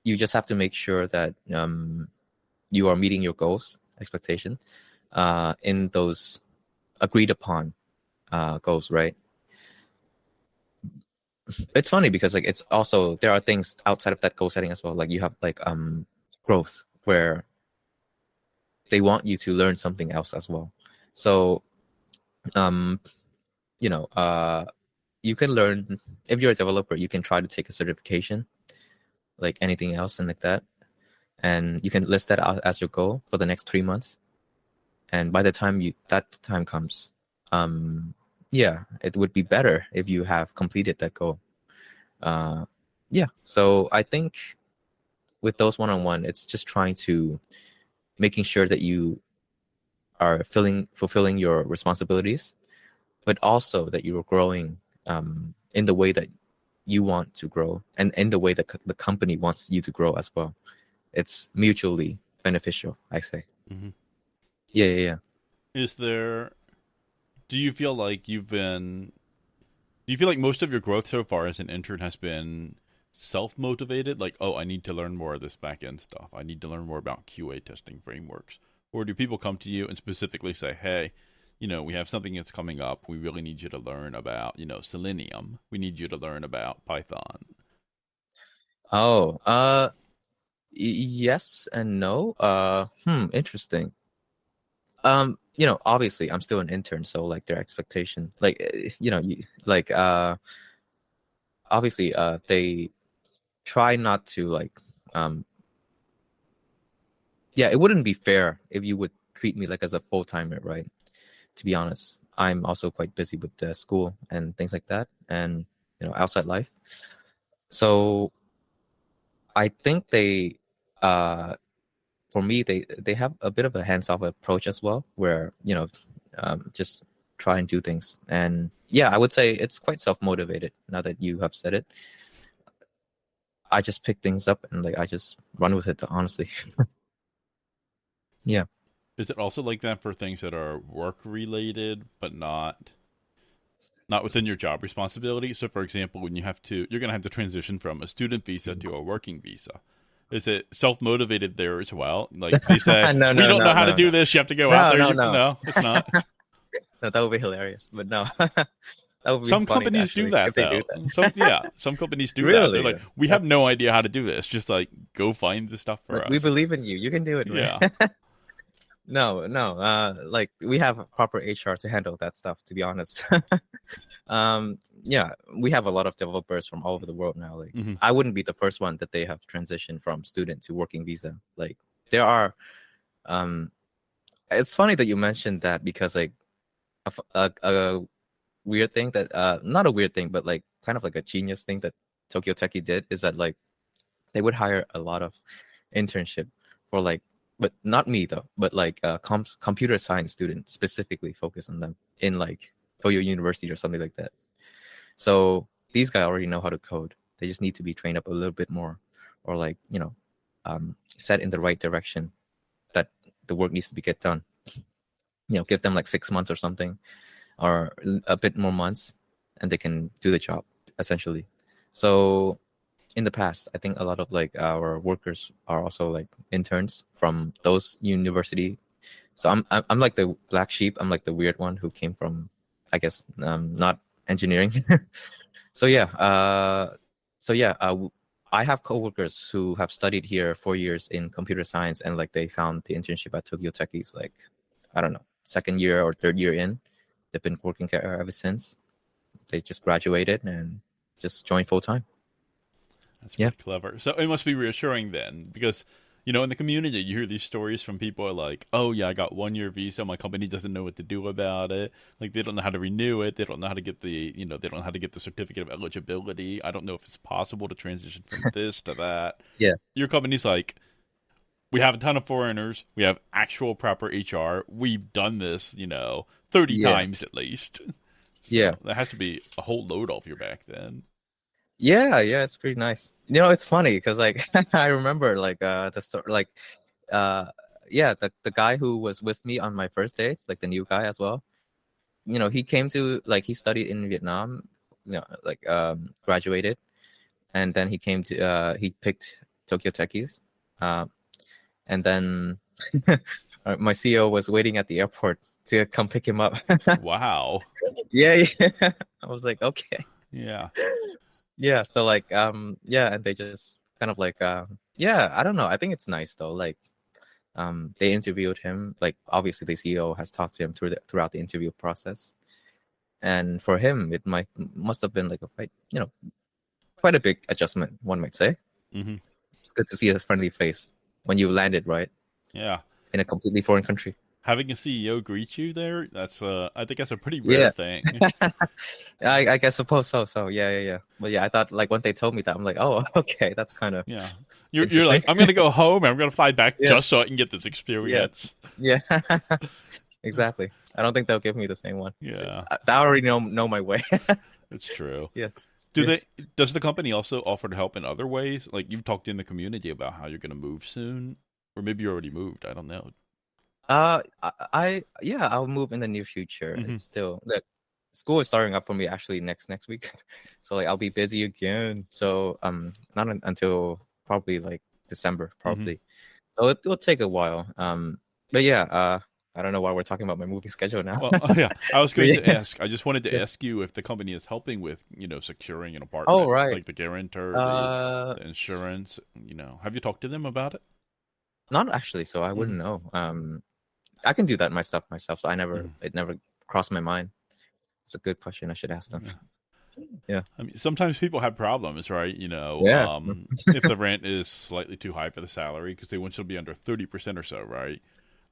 you just have to make sure that you are meeting your goals, expectation, in those agreed upon goals, right? It's funny because like it's also there are things outside of that goal setting as well. Like you have like growth where they want you to learn something else as well. So um you know uh you can learn if you're a developer, you can try to take a certification like anything else and like that, and you can list that out as your goal for the next 3 months. And by the time that time comes, yeah, it would be better if you have completed that goal. Yeah, so I think with those one-on-one, it's just trying to making sure that you are fulfilling your responsibilities, but also that you are growing in the way that you want to grow and in the way that the company wants you to grow as well. It's mutually beneficial, I say. Mm-hmm. Yeah. Is there? Do you feel like you've been? Do you feel like most of your growth so far as an intern has been self motivated? Like, oh, I need to learn more of this back end stuff. I need to learn more about QA testing frameworks. Or do people come to you and specifically say, hey, we have something that's coming up. We really need you to learn about, Selenium. We need you to learn about Python. Oh, yes and no. Interesting. Obviously I'm still an intern, so like their expectation, like like obviously they try not to like um yeah, it wouldn't be fair if you would treat me like as a full-timer, right? To be honest, I'm also quite busy with school and things like that, and outside life. So I think they uh for me, they have a bit of a hands-off approach as well, where just try and do things. And yeah, I would say it's quite self-motivated. Now that you have said it, I just pick things up and like I just run with it. Honestly, yeah. Is it also like that for things that are work related but not within your job responsibility? So for example, when you're going to have to transition from a student visa to a working visa. Is it self-motivated there as well? Like they say, No, we no, don't know no, how to no, do no, this. You have to go out no, there. no, no. No, it's not. No, that would be hilarious. But no, that would be Some funny companies do actually that if they do though. that. Some companies do that. They're Really? like, we have That's no idea how to do this. Just like go find the stuff for like we us. believe in you. You can do it, Yeah. man. No, no. Like we have proper HR to handle that stuff. To be honest. Yeah, we have a lot of developers from all over the world now. Like Hmm. I wouldn't be the first one that they have transitioned from student to working visa. Like there are. Um, it's funny that you mentioned that because like a weird thing that not a weird thing, but like kind of like a genius thing that Tokyo Techie did is that like they would hire a lot of internship for like, but not me though, but like computer science students specifically focus on them in like Toyo University or something like that. So these guys already know how to code. They just need to be trained up a little bit more, or like set in the right direction that the work needs to be get done. Give them like 6 months or something, or a bit more months, and they can do the job essentially. So in the past, I think a lot of like our workers are also like interns from those university. So I'm like the black sheep. I'm like the weird one who came from, I guess, not engineering. So yeah, I have coworkers who have studied here 4 years in computer science, and like they found the internship at Tokyo Techies like, I don't know, second year or third year in. They've been working there ever since. They just graduated and just joined full time. That's Yeah. pretty clever. So it must be reassuring then, because in the community, you hear these stories from people who are like, "Oh yeah, I got 1 year visa. My company doesn't know what to do about it. Like they don't know how to renew it. They don't know how to get they don't know how to get the certificate of eligibility. I don't know if it's possible to transition from this to that." Yeah. Your company's like, we have a ton of foreigners. We have actual proper HR. We've done this, 30 Yeah. times at least. Yeah. So that has to be a whole load off your back then. Yeah. Yeah. It's pretty nice. It's funny because like I remember like the story like uh yeah the guy who was with me on my first day, like the new guy as well. He came to like he studied in Vietnam, like graduated, and then he picked Tokyo Techies, and then my CEO was waiting at the airport to come pick him up. Wow. Yeah, yeah. I was like, okay, Yeah. yeah. So like, yeah, and they just kind of like, yeah. I don't know. I think it's nice though. Like, they interviewed him. Like, obviously, the CEO has talked to him throughout the interview process, and for him, must have been like a quite a big adjustment, one might say. Hmm. It's good to see a friendly face when you landed right Yeah. in a completely foreign country. Having a CEO greet you there, I think that's a pretty rare Yeah, thing. I guess suppose so. So yeah, yeah, yeah. But yeah, I thought like when they told me that, I'm like, oh, okay, that's kind of Yeah. You're interesting. like, I'm gonna go home and I'm gonna fly back Yeah, just so I can get this yeah, experience. yeah. Exactly. I don't think they'll give me the same one. Yeah, I already know my way. that's true. Yeah, Do yeah. they does the company also offer to help in other ways? Like you've talked in the community about how you're gonna move soon? Or maybe you already moved, I don't know. Yeah, I'll move in the near future. Hmm. It's still like school is starting up for me actually next week, so like I'll be busy again. So not until probably like December Hmm. probably. So it will take a while. But yeah, I don't know why we're talking about my moving schedule now. Well, yeah, I was But going to yeah, ask. I just wanted to yeah. ask you if the company is helping with, securing an Oh apartment, right. like the guarantor, Uh, the insurance. Have you talked to them about it? Not actually. So I Hmm. wouldn't know. I can do that myself. So Hmm. it never crossed my mind. It's a good question. I should ask them. Yeah. Yeah. I mean, sometimes people have problems, right? Yeah. If the rent is slightly too high for the salary, because they want you to be under 30% or so, right?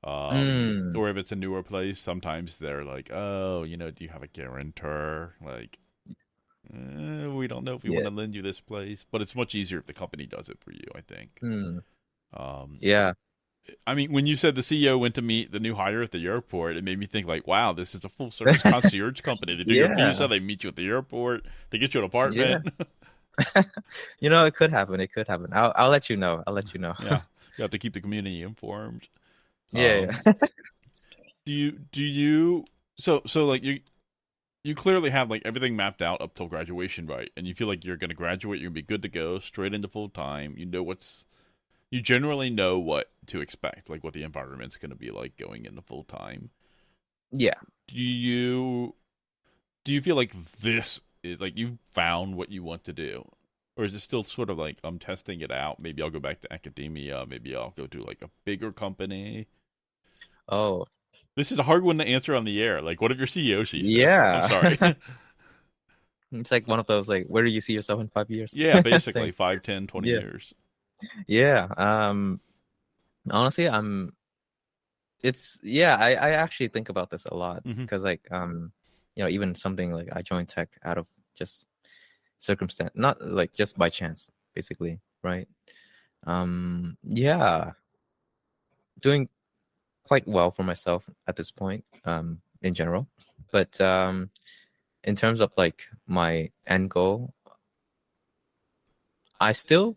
Mm, Or if it's a newer place, sometimes they're like, oh, do you have a guarantor? Like, we don't know if we want yeah. to lend you this place, but it's much easier if the company does it for you, I think. Mm, Um, yeah. I mean, when you said the CEO went to meet the new hire at the airport, it made me think like, wow, this is a full service concierge company. They do your visa, Yeah, they meet you at the airport, they get you an yeah. apartment. It could happen. It could happen. I'll let you know. I'll let you know. Yeah, you have to keep the community informed. Yeah, Um, do you so like you clearly have like everything mapped out up till graduation, right? And you feel like you're going to graduate, you're going to be good to go, straight into full time. You generally know what to expect, like what the environment's going to be like going into full time. yeah. Do you do you feel like this is like you found what you want to do? Or is it still sort of like I'm testing it out? Maybe I'll go back to academia, maybe I'll go to like a bigger company. Oh, This is a hard one to answer on the air. Like what if your CEO sees this? I'm yeah. sorry. It's like one of those like, where do you see yourself in 5 years Yeah, basically thing. 5, 10, 20 Yeah, years. yeah. Honestly, it's yeah. I actually think about this a lot Hmm. because like even something like I joined tech out of just circumstance, not like just by chance, basically, right? Yeah, doing quite well for myself at this point, in general. But in terms of like my end goal, I still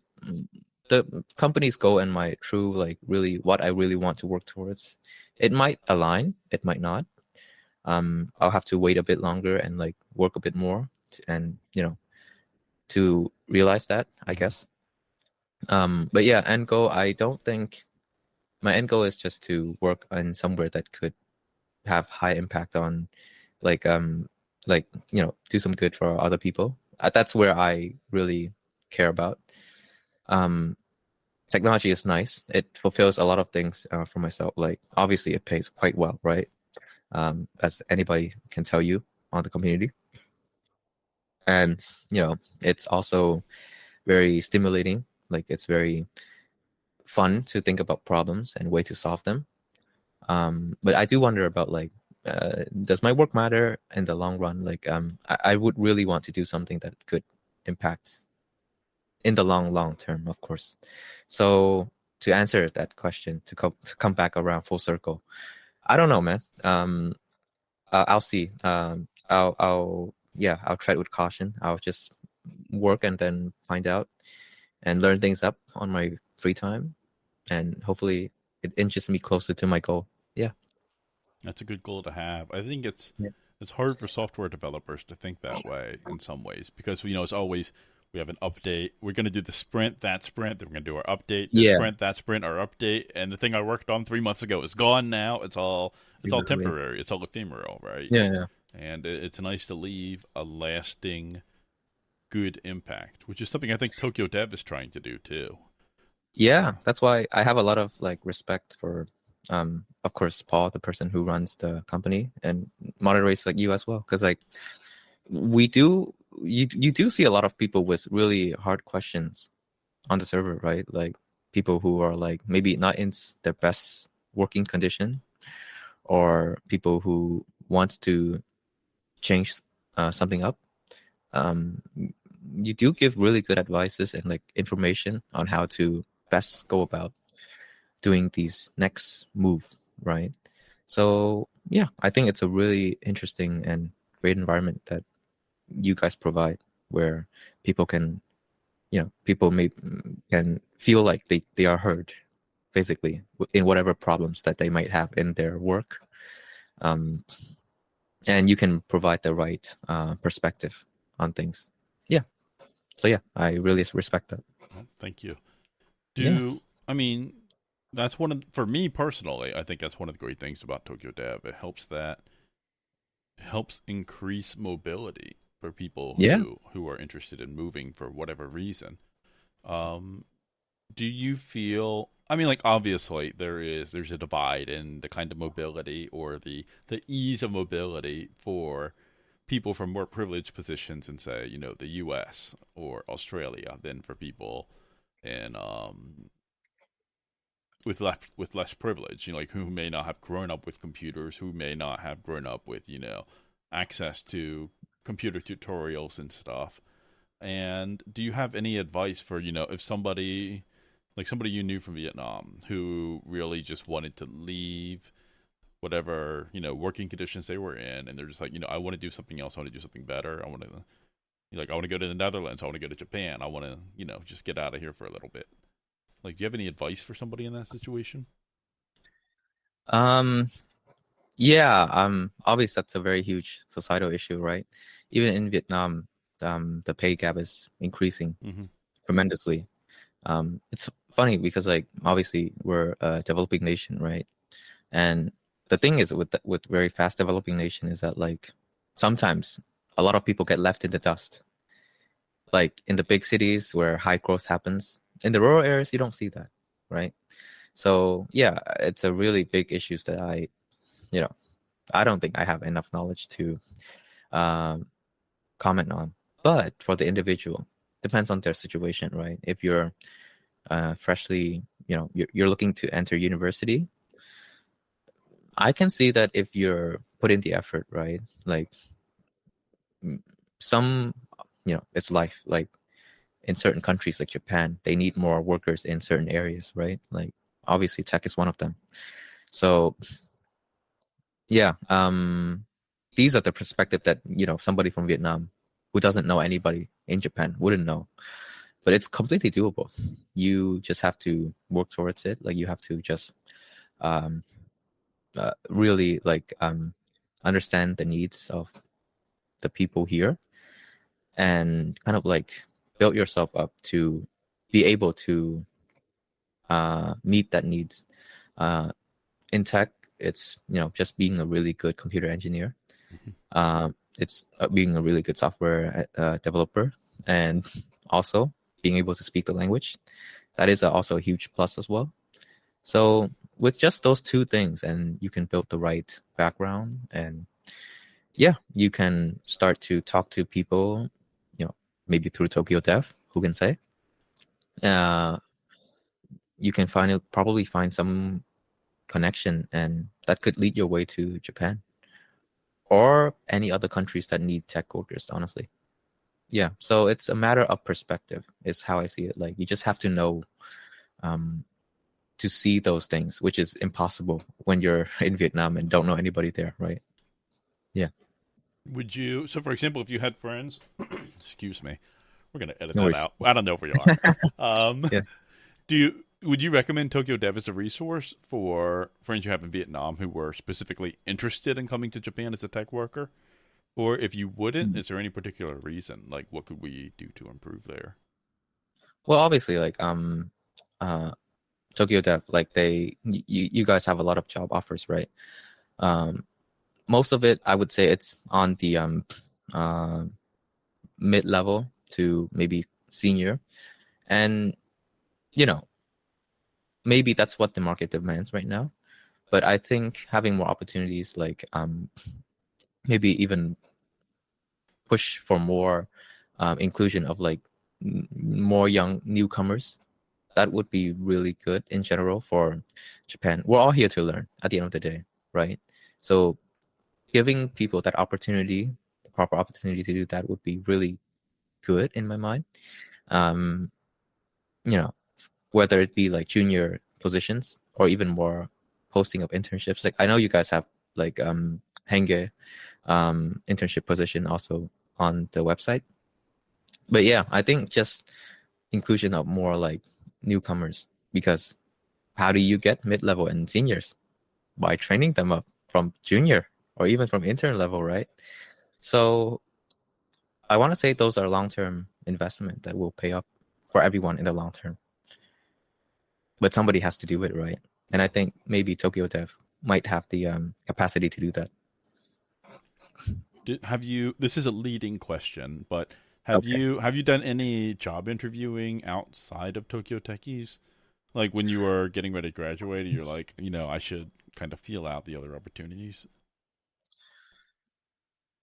the company's goal and my true like really what I really want to work towards, it might align, it might not. I'll have to wait a bit longer and like work a bit more and to realize that, I guess. But yeah, end goal, I don't think my end goal is just to work in somewhere that could have high impact on like do some good for other people. That's where I really care about. Um, Technology is nice. It fulfills a lot of things for myself. Like obviously it pays quite well, right? As anybody can tell you on the community. And it's also very stimulating. Like it's very fun to think about problems and way to solve them. But I do wonder about like, does my work matter in the long run? Like, I would really want to do something that could impact in the long term, of course. So to answer that question, to come back around full circle, I don't know, man. I'll see. I'll tread with caution. I'll just work and then find out and learn things up on my free time, and hopefully it inches me closer to my goal. Yeah. That's a good goal to have. I think Yeah. it's hard for software developers to think that way in some ways because it's always we have an update. We're going to do the sprint, that sprint. Then we're going to do our update, this Yeah. sprint, that sprint, our update. And the thing I worked on 3 months ago is gone now. It's all Exactly. temporary. It's all ephemeral, right? Yeah. Yeah. And it's nice to leave a lasting good impact, which is something I think Tokyo Dev is trying to do too. Yeah, that's why I have a lot of like respect for, of course, Paul, the person who runs the company, and moderates like you as well. Because like we do, you do see a lot of people with really hard questions on the server, right? Like people who are like maybe not in their best working condition, or people who wants to change something up. Um, you do give really good advices and like information on how to best go about doing these next move, right? So yeah, I think it's a really interesting and great environment that you guys provide, where people can, people may can feel like they are heard, basically, in whatever problems that they might have in their work, um, and you can provide the right perspective on things. Yeah. So yeah, I really respect that. Well, thank you. Yeah. Do I mean that's one of for me personally, I think that's one of the great things about Tokyo Dev. It helps increase mobility for people Yeah. who are interested in moving for whatever reason. Um, do you feel? I mean, like obviously there's a divide in the kind of mobility or the ease of mobility for people from more privileged positions in say the U.S. or Australia than for people in with less privilege, like who may not have grown up with computers, who may not have grown up with access to computer tutorials and stuff. And do you have any advice for if somebody Like somebody you knew from Vietnam who really just wanted to leave whatever, working conditions they were in, and they're just like, I want to do something else. I want to do something better. I want to go to the Netherlands. I want to go to Japan. I want to, just get out of here for a little bit. Like, do you have any advice for somebody in that situation? Um, yeah, obviously that's a very huge societal issue, right? Even in Vietnam, the pay gap is increasing Mm-hmm. tremendously. It's funny because like obviously we're a developing nation, right? And the thing is with very fast developing nation is that like sometimes a lot of people get left in the dust. Like in the big cities where high growth happens, in the rural areas you don't see that, right? So yeah, it's a really big issues that you know, I don't think I have enough knowledge to um, comment on. But for the individual, depends on their situation, right? If you're freshly, you're looking to enter university, I can see that if you're put in the effort, right? Like some, it's life. Like in certain countries like Japan, they need more workers in certain areas, right? Like obviously tech is one of them. So yeah, these are the perspective that, somebody from Vietnam who doesn't know anybody in Japan wouldn't know. But it's completely doable. You just have to work towards it. Like you have to just um, really like understand the needs of the people here and kind of like build yourself up to be able to meet that needs. In tech, it's just being a really good computer engineer. Mm-hmm. It's being a really good software developer, and also being able to speak the language. That is also a huge plus as well. So with just those two things, and you can build the right background, and yeah, you can start to talk to people, maybe through Tokyo Dev, who can say. Uh, you can probably find some connection, and that could lead your way to Japan or any other countries that need tech workers, honestly. Yeah, so it's a matter of perspective, is how I see it. Like you just have to know um, to see those things, which is impossible when you're in Vietnam and don't know anybody there, right? Yeah, Would you? So, for example, if you had friends, excuse me, we're gonna edit no that worries. out. I don't know if we are. Um, Yeah. would you recommend Tokyo Dev as a resource for friends you have in Vietnam who were specifically interested in coming to Japan as a tech worker? Or if you wouldn't, is there any particular reason? Like, what could we do to improve there? Well, obviously, like uh, Tokyo Dev, like you guys have a lot of job offers, right? Um, Most of it, I would say, it's on the uh, mid level to maybe senior, and you know maybe that's what the market demands right now. But I think having more opportunities, like maybe even push for more inclusion of like more young newcomers, that would be really good in general for Japan. We're all here to learn at the end of the day, right? So giving people that opportunity, the proper opportunity to do that would be really good in my mind. Um, you know, whether it be like junior positions or even more posting of internships. Like I know you guys have like Henge internship position also on the website. But yeah, I think just inclusion of more like newcomers, because how do you get mid-level and seniors? By training them up from junior or even from intern level, right? So I want to say those are long-term investment that will pay off for everyone in the long term. But somebody has to do it, right? And I think maybe Tokyo Dev might have the capacity to do that. Have you? This is a leading question, but Okay. have you done any job interviewing outside of Tokyo Techies? Like when you were getting ready to graduate, you're like, I should kind of feel out the other opportunities.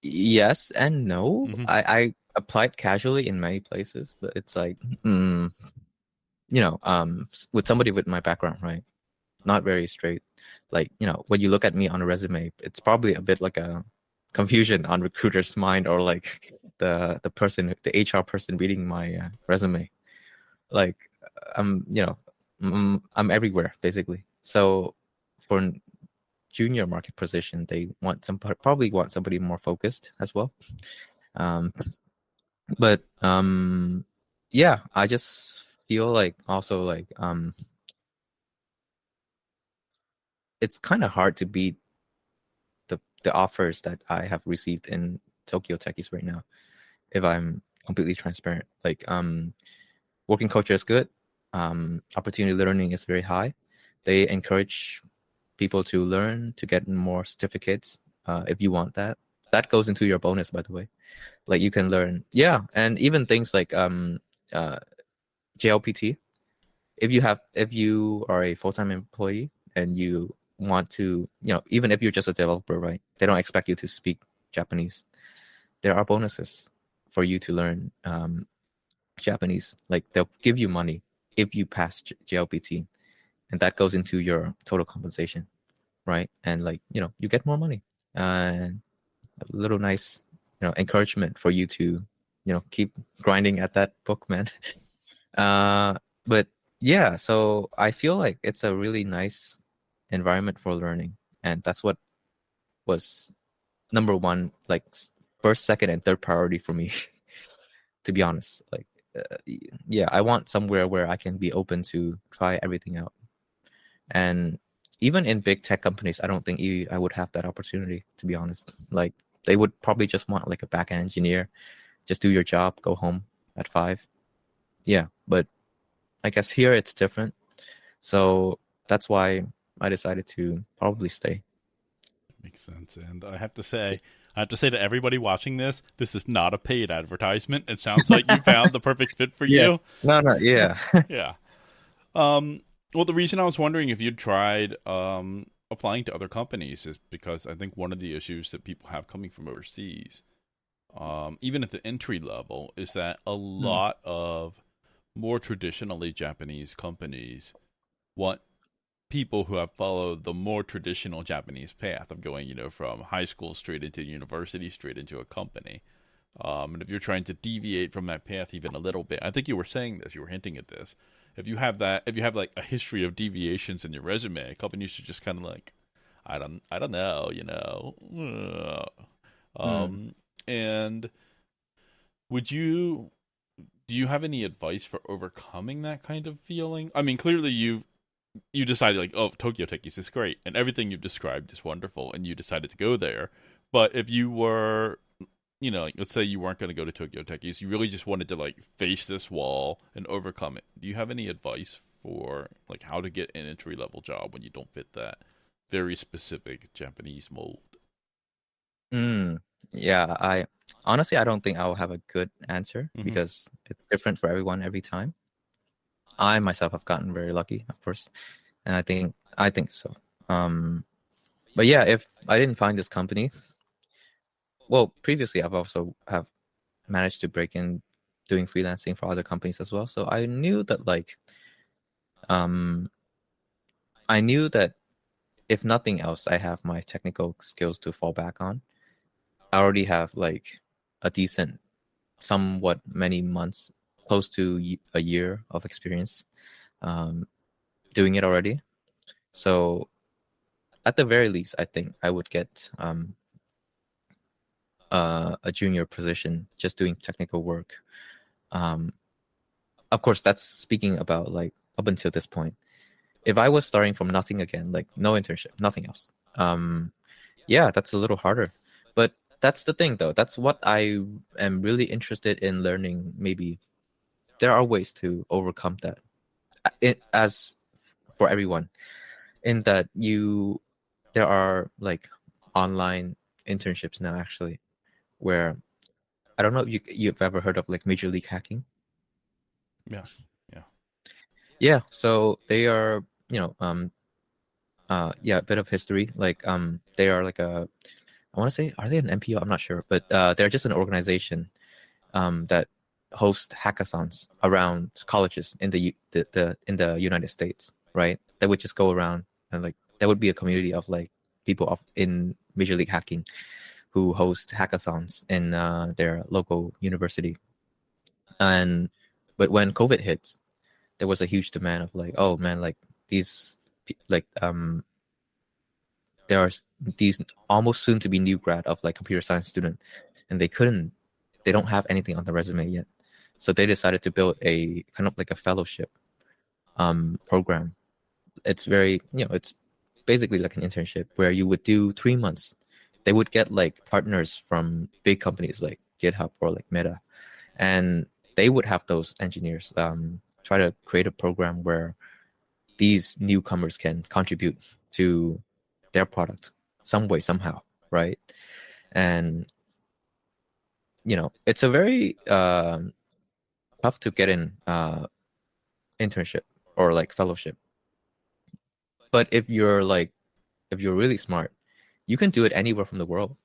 Yes and no. Mm-hmm. I applied casually in many places, but it's like, with somebody with my background, right? Not very straight. Like, when you look at me on a resume, it's probably a bit like a confusion on recruiter's mind, or like the HR person reading my resume. Like, I'm everywhere basically. So for junior market position, they want probably want somebody more focused as well. Um, but yeah, I just feel like also like it's kind of hard to beat the offers that I have received in Tokyo Techies right now. If I'm completely transparent, like working culture is good. Opportunity learning is very high. They encourage people to learn to get more certificates. If you want that, that goes into your bonus, by the way. Like you can learn, yeah, and even things like uh, JLPT. If you are a full-time employee and you want to, even if you're just a developer, right? They don't expect you to speak Japanese. There are bonuses for you to learn Japanese. Like they'll give you money if you pass JLPT, and that goes into your total compensation, right? And like you get more money and a little nice encouragement for you to keep grinding at that book, man. But yeah, so I feel like it's a really nice environment for learning, and that's what was number one, like first, second, and third priority for me. To be honest, like yeah, I want somewhere where I can be open to try everything out. And even in big tech companies, I don't think I would have that opportunity, to be honest. Like they would probably just want like a backend engineer, just do your job, go home at 5. Yeah, but I guess here it's different. So that's why I decided to probably stay. Makes sense. And I have to say to everybody watching this, this is not a paid advertisement. It sounds like you found the perfect fit for Yeah. you. No, no, yeah. Yeah. Well, the reason I was wondering if you'd tried applying to other companies is because I think one of the issues that people have coming from overseas, even at the entry level, is that a Mm, lot of more traditionally Japanese companies want people who have followed the more traditional Japanese path of going, from high school straight into university, straight into a company. And if you're trying to deviate from that path even a little bit, I think you were saying this, you were hinting at this. If you have like a history of deviations in your resume, companies should just kind of like, I don't know, mm, and would you do you have any advice for overcoming that kind of feeling? I mean, clearly you decided like, oh, Tokyo Techies is great, and everything you've described is wonderful, and you decided to go there. But if you were, like, let's say you weren't going to go to Tokyo Techies, you really just wanted to like face this wall and overcome it. Do you have any advice for like how to get an entry level job when you don't fit that very specific Japanese mold? mm. Yeah, I honestly I don't think I'll have a good answer Hmm. because it's different for everyone every time. I myself have gotten very lucky, of course, and I think so. Um, but yeah, if I didn't find this company, well, previously I've also have managed to break in doing freelancing for other companies as well. So um I knew that if nothing else, I have my technical skills to fall back on. I already have like a decent, somewhat many months, close to a year of experience um, doing it already. So at the very least, I think I would get a junior position just doing technical work. Um, of course, that's speaking about like up until this point. If I was starting from nothing again, like no internship, nothing else, yeah, that's a little harder. But that's the thing, though. That's what I am really interested in learning. Maybe there are ways to overcome that. As for everyone, in that there are like online internships now, actually, where I don't know if you've ever heard of like Major League Hacking. Yeah, yeah. Yeah, so they are, yeah, a bit of history. Like, they are like I want to say, are they an NPO? I'm not sure, but they're just an organization that host hackathons around colleges in in the United States, right? They would just go around and like there would be a community of like people in Major League Hacking who host hackathons in their local university. And but when COVID hits, there was a huge demand of like, oh man, like these like there are these almost soon to be new grad of like computer science student, and they don't have anything on the resume yet. So they decided to build a kind of like a fellowship program. It's very, it's basically like an internship where you would do 3 months. They would get like partners from big companies like GitHub or like Meta, and they would have those engineers try to create a program where these newcomers can contribute to their product some way, somehow, right? And it's a very tough to get in internship or like fellowship. But if you're really smart, you can do it anywhere from the world.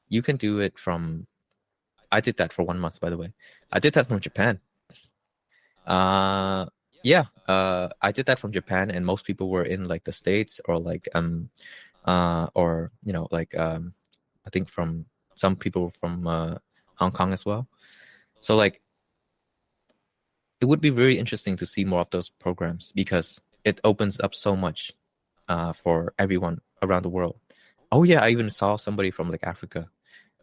You can do it from, I did that for 1 month, by the way. I did that from Japan. Yeah, I did that from Japan, and most people were in like the States or like or like I think from some people from Hong Kong as well. So like it would be very interesting to see more of those programs because it opens up so much for everyone around the world. Oh yeah, I even saw somebody from like Africa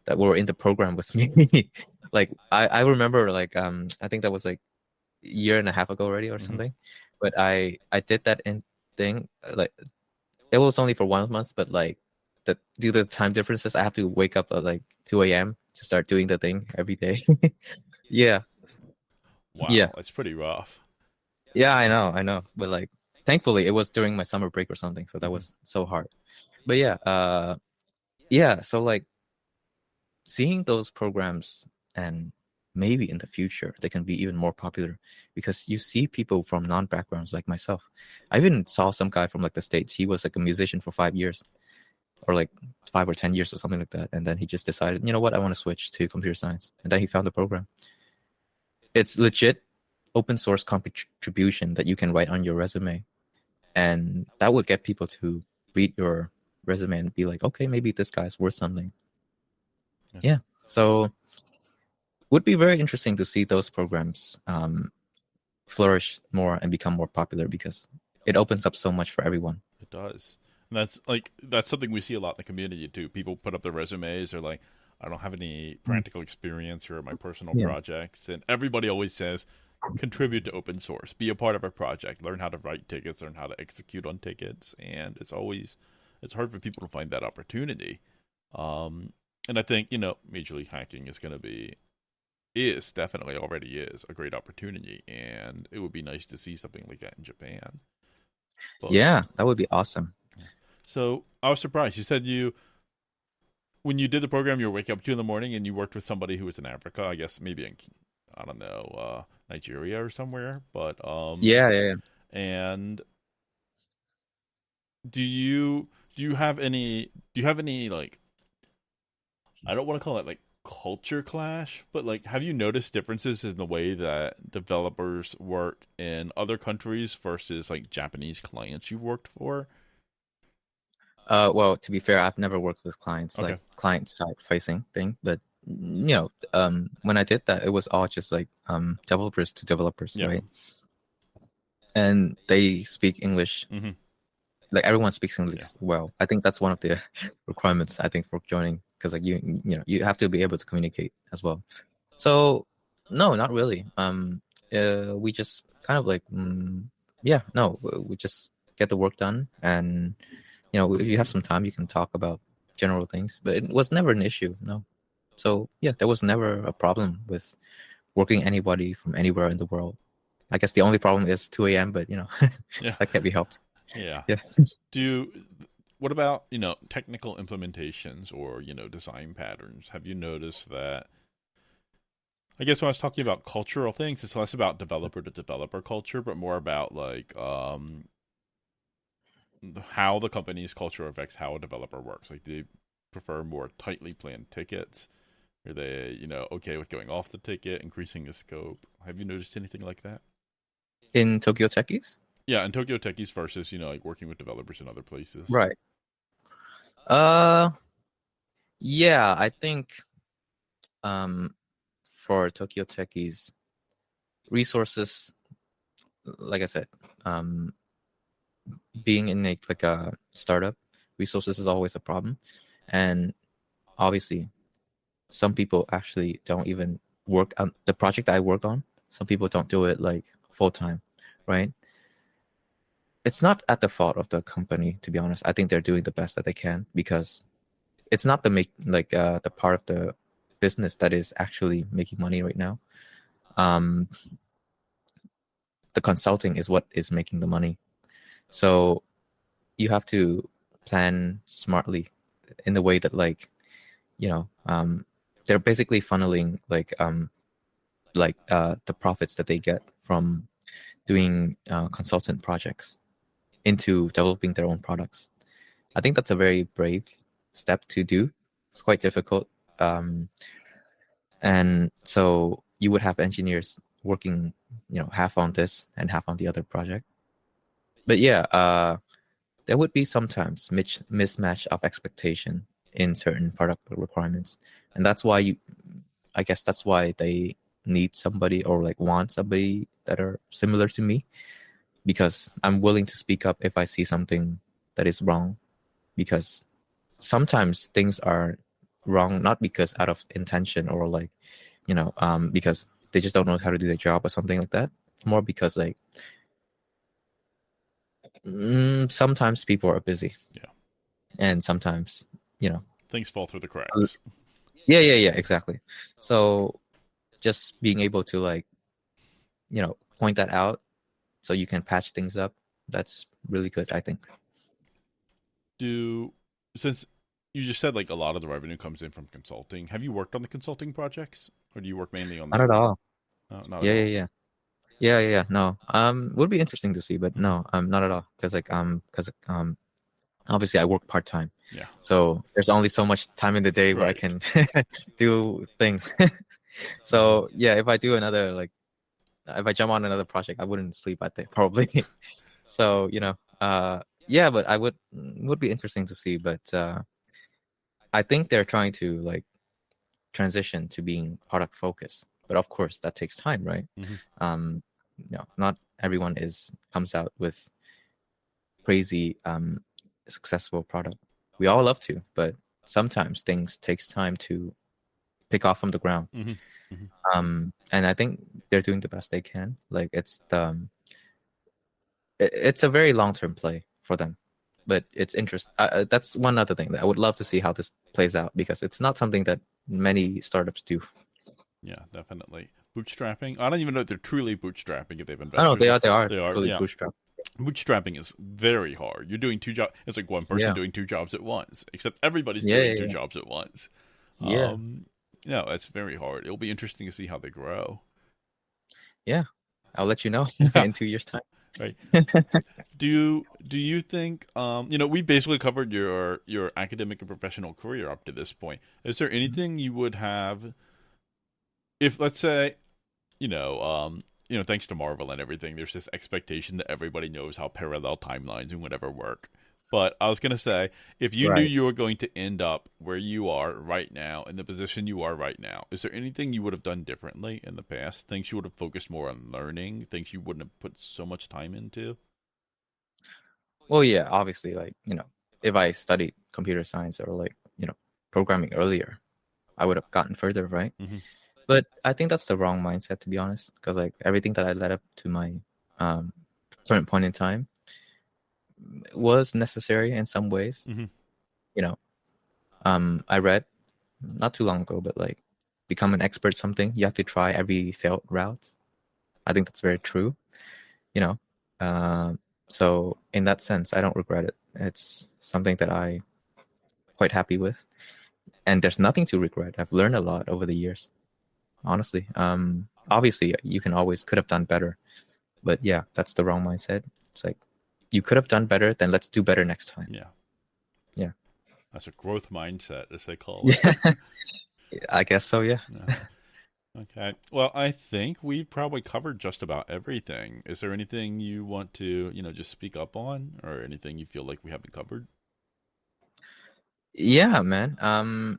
that were in the program with me. Like I remember like I think that was like a year and a half ago already or something. But I did that in thing like it was only for 1 month, but like due to the time differences, I have to wake up at like 2 a.m. to start doing the thing every day. Yeah. Yeah. Wow, that's pretty rough. Yeah, I know. But like thankfully it was during my summer break or something, so that was so hard. But yeah, so like seeing those programs, and maybe in the future they can be even more popular because you see people from non-backgrounds like myself. I even saw some guy from like the States. He was like a musician for 5 years or like 5 or 10 years or something like that, and then he just decided, you know what, I want to switch to computer science, and then he found the program. It's legit open source contribution that you can write on your resume, and that would get people to read your resume and be like, okay, maybe this guy's worth something. Yeah. So would be very interesting to see those programs flourish more and become more popular because it opens up so much for everyone. It does. And that's something we see a lot in the community too. People put up their resumes, they're like, I don't have any practical experience or my personal projects, and everybody always says contribute to open source, be a part of a project, learn how to write tickets, learn how to execute on tickets, and it's hard for people to find that opportunity. And I think Major League Hacking is definitely already is a great opportunity, and it would be nice to see something like that in Japan. But, yeah, that would be awesome. So I was surprised. You said when you did the program, you were waking up 2 in the morning and you worked with somebody who was in Africa. I guess maybe in, I don't know, Nigeria or somewhere. But yeah. And do you have any like, I don't want to call it like culture clash, but like, have you noticed differences in the way that developers work in other countries versus like Japanese clients you've worked for? Well, to be fair, I've never worked with clients, Okay. like client side facing thing, but when I did that, it was all just like developers to developers, Yeah. right? And they speak English. Like everyone speaks English well. I think that's one of the requirements, I think, for joining, because like you have to be able to communicate as well. So no, not really. We just kind of like we just get the work done, and if you have some time, you can talk about general things, but it was never an issue, no. So yeah, there was never a problem with working anybody from anywhere in the world. I guess the only problem is 2 a.m., but that can't be helped. Yeah. Yeah. What about, technical implementations or, design patterns? Have you noticed that? I guess when I was talking about cultural things, it's less about developer to developer culture, but more about like how the company's culture affects how a developer works. Like, do they prefer more tightly planned tickets? Are they, okay with going off the ticket, increasing the scope? Have you noticed anything like that? In Tokyo Techies? Yeah, in Tokyo Techies versus, like working with developers in other places. Right. Yeah, I think for Tokyo Techies, resources like I said, being in a startup, resources is always a problem, and obviously, some people actually don't even work on the project that I work on. Some people don't do it like full time, right? It's not at the fault of the company, to be honest. I think they're doing the best that they can because it's not the part of the business that is actually making money right now. Um, the consulting is what is making the money. So you have to plan smartly in the way that they're basically funneling the profits that they get from doing consultant projects into developing their own products. I think that's a very brave step to do. It's quite difficult. And so you would have engineers working, half on this and half on the other project. But yeah, there would be sometimes mismatch of expectation in certain product requirements. And I guess that's why they need somebody or want somebody that are similar to me, because I'm willing to speak up if I see something that is wrong, because sometimes things are wrong not because out of intention or because they just don't know how to do their job or something like that. It's more because sometimes people are busy. Yeah. And sometimes, things fall through the cracks. Yeah, exactly. So just being able to point that out so you can patch things up, that's really good, I think. Since you just said a lot of the revenue comes in from consulting, have you worked on the consulting projects, or do you work mainly on Not at all. not Yeah, at all? yeah. No, would be interesting to see, but no, not at all. Because obviously I work part time. Yeah. So there's only so much time in the day where I can do things. So yeah, if I do if I jump on another project, I wouldn't sleep, I think, probably. So yeah, but I would be interesting to see. But I think they're trying to transition to being product focused. But of course, that takes time, right? Mm-hmm. Not everyone comes out with crazy successful product. We all love to, but sometimes things takes time to pick off from the ground. Mm-hmm. Mm-hmm. And I think they're doing the best they can. It's a very long-term play for them, but it's interesting. That's one other thing that I would love to see how this plays out, because it's not something that many startups do. Yeah, definitely. Bootstrapping. I don't even know if they're truly bootstrapping if they've invested. Oh, no, they are. They are. Truly Yeah. bootstrapped. Bootstrapping is very hard. You're doing two jobs. It's like one person doing two jobs at once, except everybody's doing two jobs at once. Yeah. No, it's very hard. It'll be interesting to see how they grow. Yeah, I'll let you know in 2 years' time. Right. Do you think we basically covered your academic and professional career up to this point. Is there anything you would have if, let's say, thanks to Marvel and everything, there's this expectation that everybody knows how parallel timelines and whatever work. But I was going to say, if you knew you were going to end up where you are right now, in the position you are right now, is there anything you would have done differently in the past? Things you would have focused more on learning? Things you wouldn't have put so much time into? Well, yeah, obviously, if I studied computer science or programming earlier, I would have gotten further, right? Mm-hmm. But I think that's the wrong mindset, to be honest, because everything that I led up to my current point in time was necessary in some ways. Mm-hmm. I read not too long ago, but become an expert at something, you have to try every failed route. I think that's very true. So in that sense, I don't regret it. It's something that I'm quite happy with, and there's nothing to regret. I've learned a lot over the years, honestly. Obviously, you could have done better, but yeah, that's the wrong mindset. It's you could have done better, then let's do better next time. Yeah. That's a growth mindset, as they call it. Yeah. I guess so, yeah. Okay. Well, I think we've probably covered just about everything. Is there anything you want to, just speak up on, or anything you feel like we haven't covered? Yeah, man.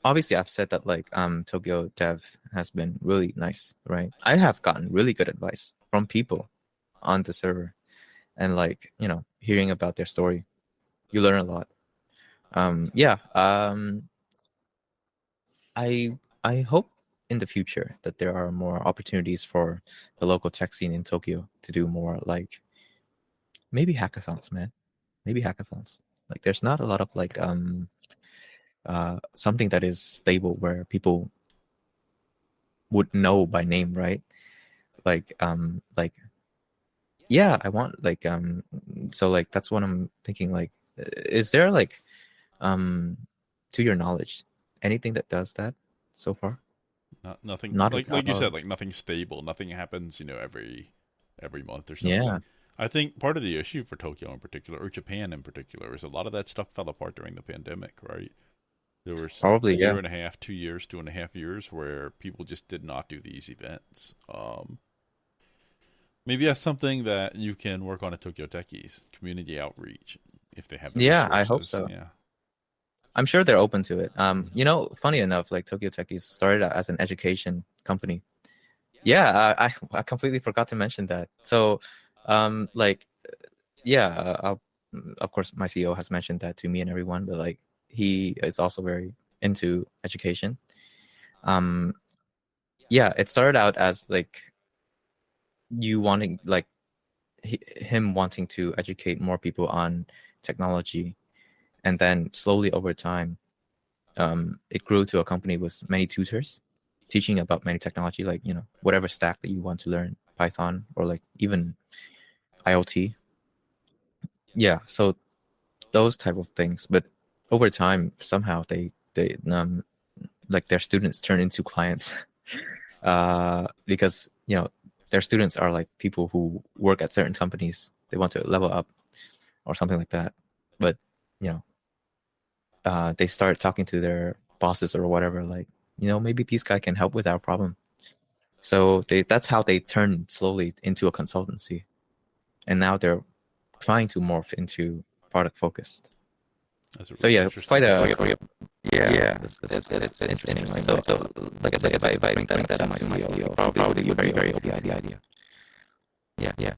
Obviously I've said that Tokyo Dev has been really nice, right? I have gotten really good advice from people on the server and like, you know, hearing about their story. You learn a lot. Yeah. I hope in the future that there are more opportunities for the local tech scene in Tokyo to do more like maybe hackathons, man. Maybe hackathons. Like there's not a lot of like something that is stable where people would know by name, right? Like yeah, I want like so like that's what I'm thinking. Like, is there like to your knowledge anything that does that so far? Nothing Not like you said, about like nothing stable. Nothing happens, every month or yeah, something. I think part of the issue for Tokyo in particular, or Japan in particular, is a lot of that stuff fell apart during the pandemic, right? There was a probably year yeah. and a half, 2 years, 2.5 years where people just did not do these events. Maybe that's something that you can work on at Tokyo Techies, community outreach, if they have the Yeah, I hope resources. so. Yeah. I'm sure they're open to it. Mhm. You know, funny enough, like Tokyo Techies started out as an education company. Yeah, I completely forgot to mention that. So, like, yeah, of course, my CEO has mentioned that to me and everyone, but like, he is also very into education. Um, yeah, it started out as like you wanting, like, him wanting to educate more people on technology, and then slowly over time, it grew to a company with many tutors teaching about many technology, like, you know, whatever stack that you want to learn, Python or like even IoT. Yeah, so those type of things. But over time, somehow they like their students turn into clients, because you know their students are like people who work at certain companies. They want to level up or something like that. But you know, they start talking to their bosses or whatever, like, you know, maybe these guy can help with our problem. So that's how they turn slowly into a consultancy. And now they're trying to morph into product focused. That's a So really yeah, it's quite interesting a point. yeah, it's interesting. Right? So like I said, if I bring that up to my CEO, probably be very open to the idea. Yeah.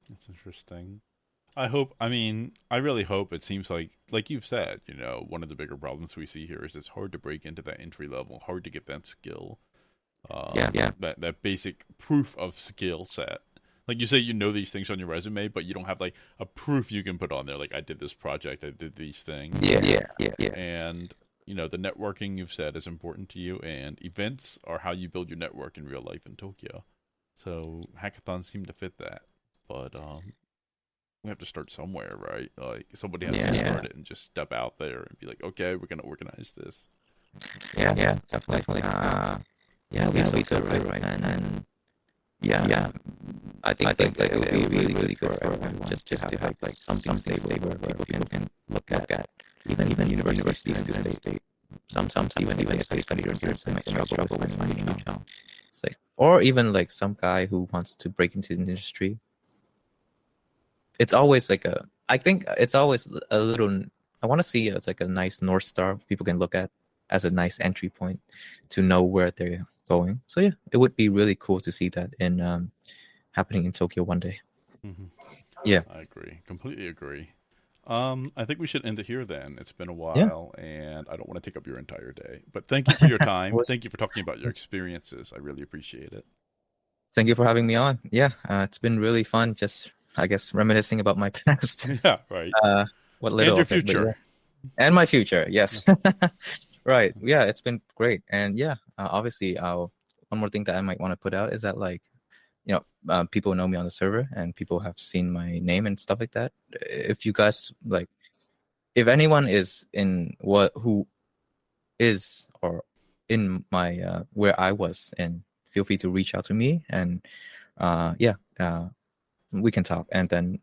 That's interesting. I really hope. It seems like you've said, one of the bigger problems we see here is it's hard to break into that entry level, hard to get that skill, Yeah. that basic proof of skill set. Like you say, these things on your resume, but you don't have like a proof you can put on there. Like I did this project, I did these things, Yeah. and the networking you've said is important to you, and events are how you build your network in real life in Tokyo. So hackathons seem to fit that, but we have to start somewhere, right? Like somebody has to Yeah. start it and just step out there and be like, okay, we're gonna organize this. Yeah, definitely. Yeah, we so right, and yeah. I think like it would be really good for everyone just to have like something stable where people can look at. Even university students, they some even if they study students, they might struggle with finding a new job. It's like, or even like some guy who wants to break into the industry. It's always like I think it's always a little. I want to see it's like a nice North Star people can look at as a nice entry point to know where they're going. So yeah, it would be really cool to see that in happening in Tokyo one day. Hmm. Yeah. I agree, completely agree. I think we should end it here then. It's been a Yeah. while, and I don't want to take up your entire day. But thank you for your time. Was- Thank you for talking about your experiences. I really appreciate it. Thank you for having me on. Yeah, it's been really fun. Just I guess reminiscing about my past, Yeah, right. uh, what And little your of it, but yeah, future. and my future. Yeah. Yes. Right. Yeah, it's been great. And yeah, obviously, one more thing that I might want to put out is that like, you know, people know me on the server and people have seen my name and stuff like that. If you guys like, if anyone is in who is or in my where I was, and feel free to reach out to me, and yeah, we can talk, and then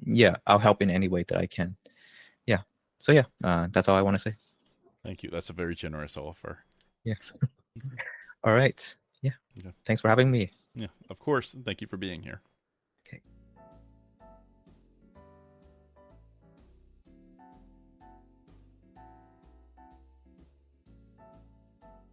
yeah, I'll help in any way that I can. Yeah. So yeah, that's all I want to say. Thank you. That's a very generous offer. Yeah. All right. Yeah. Okay. Thanks for having me. Yeah, of course. Thank you for being here.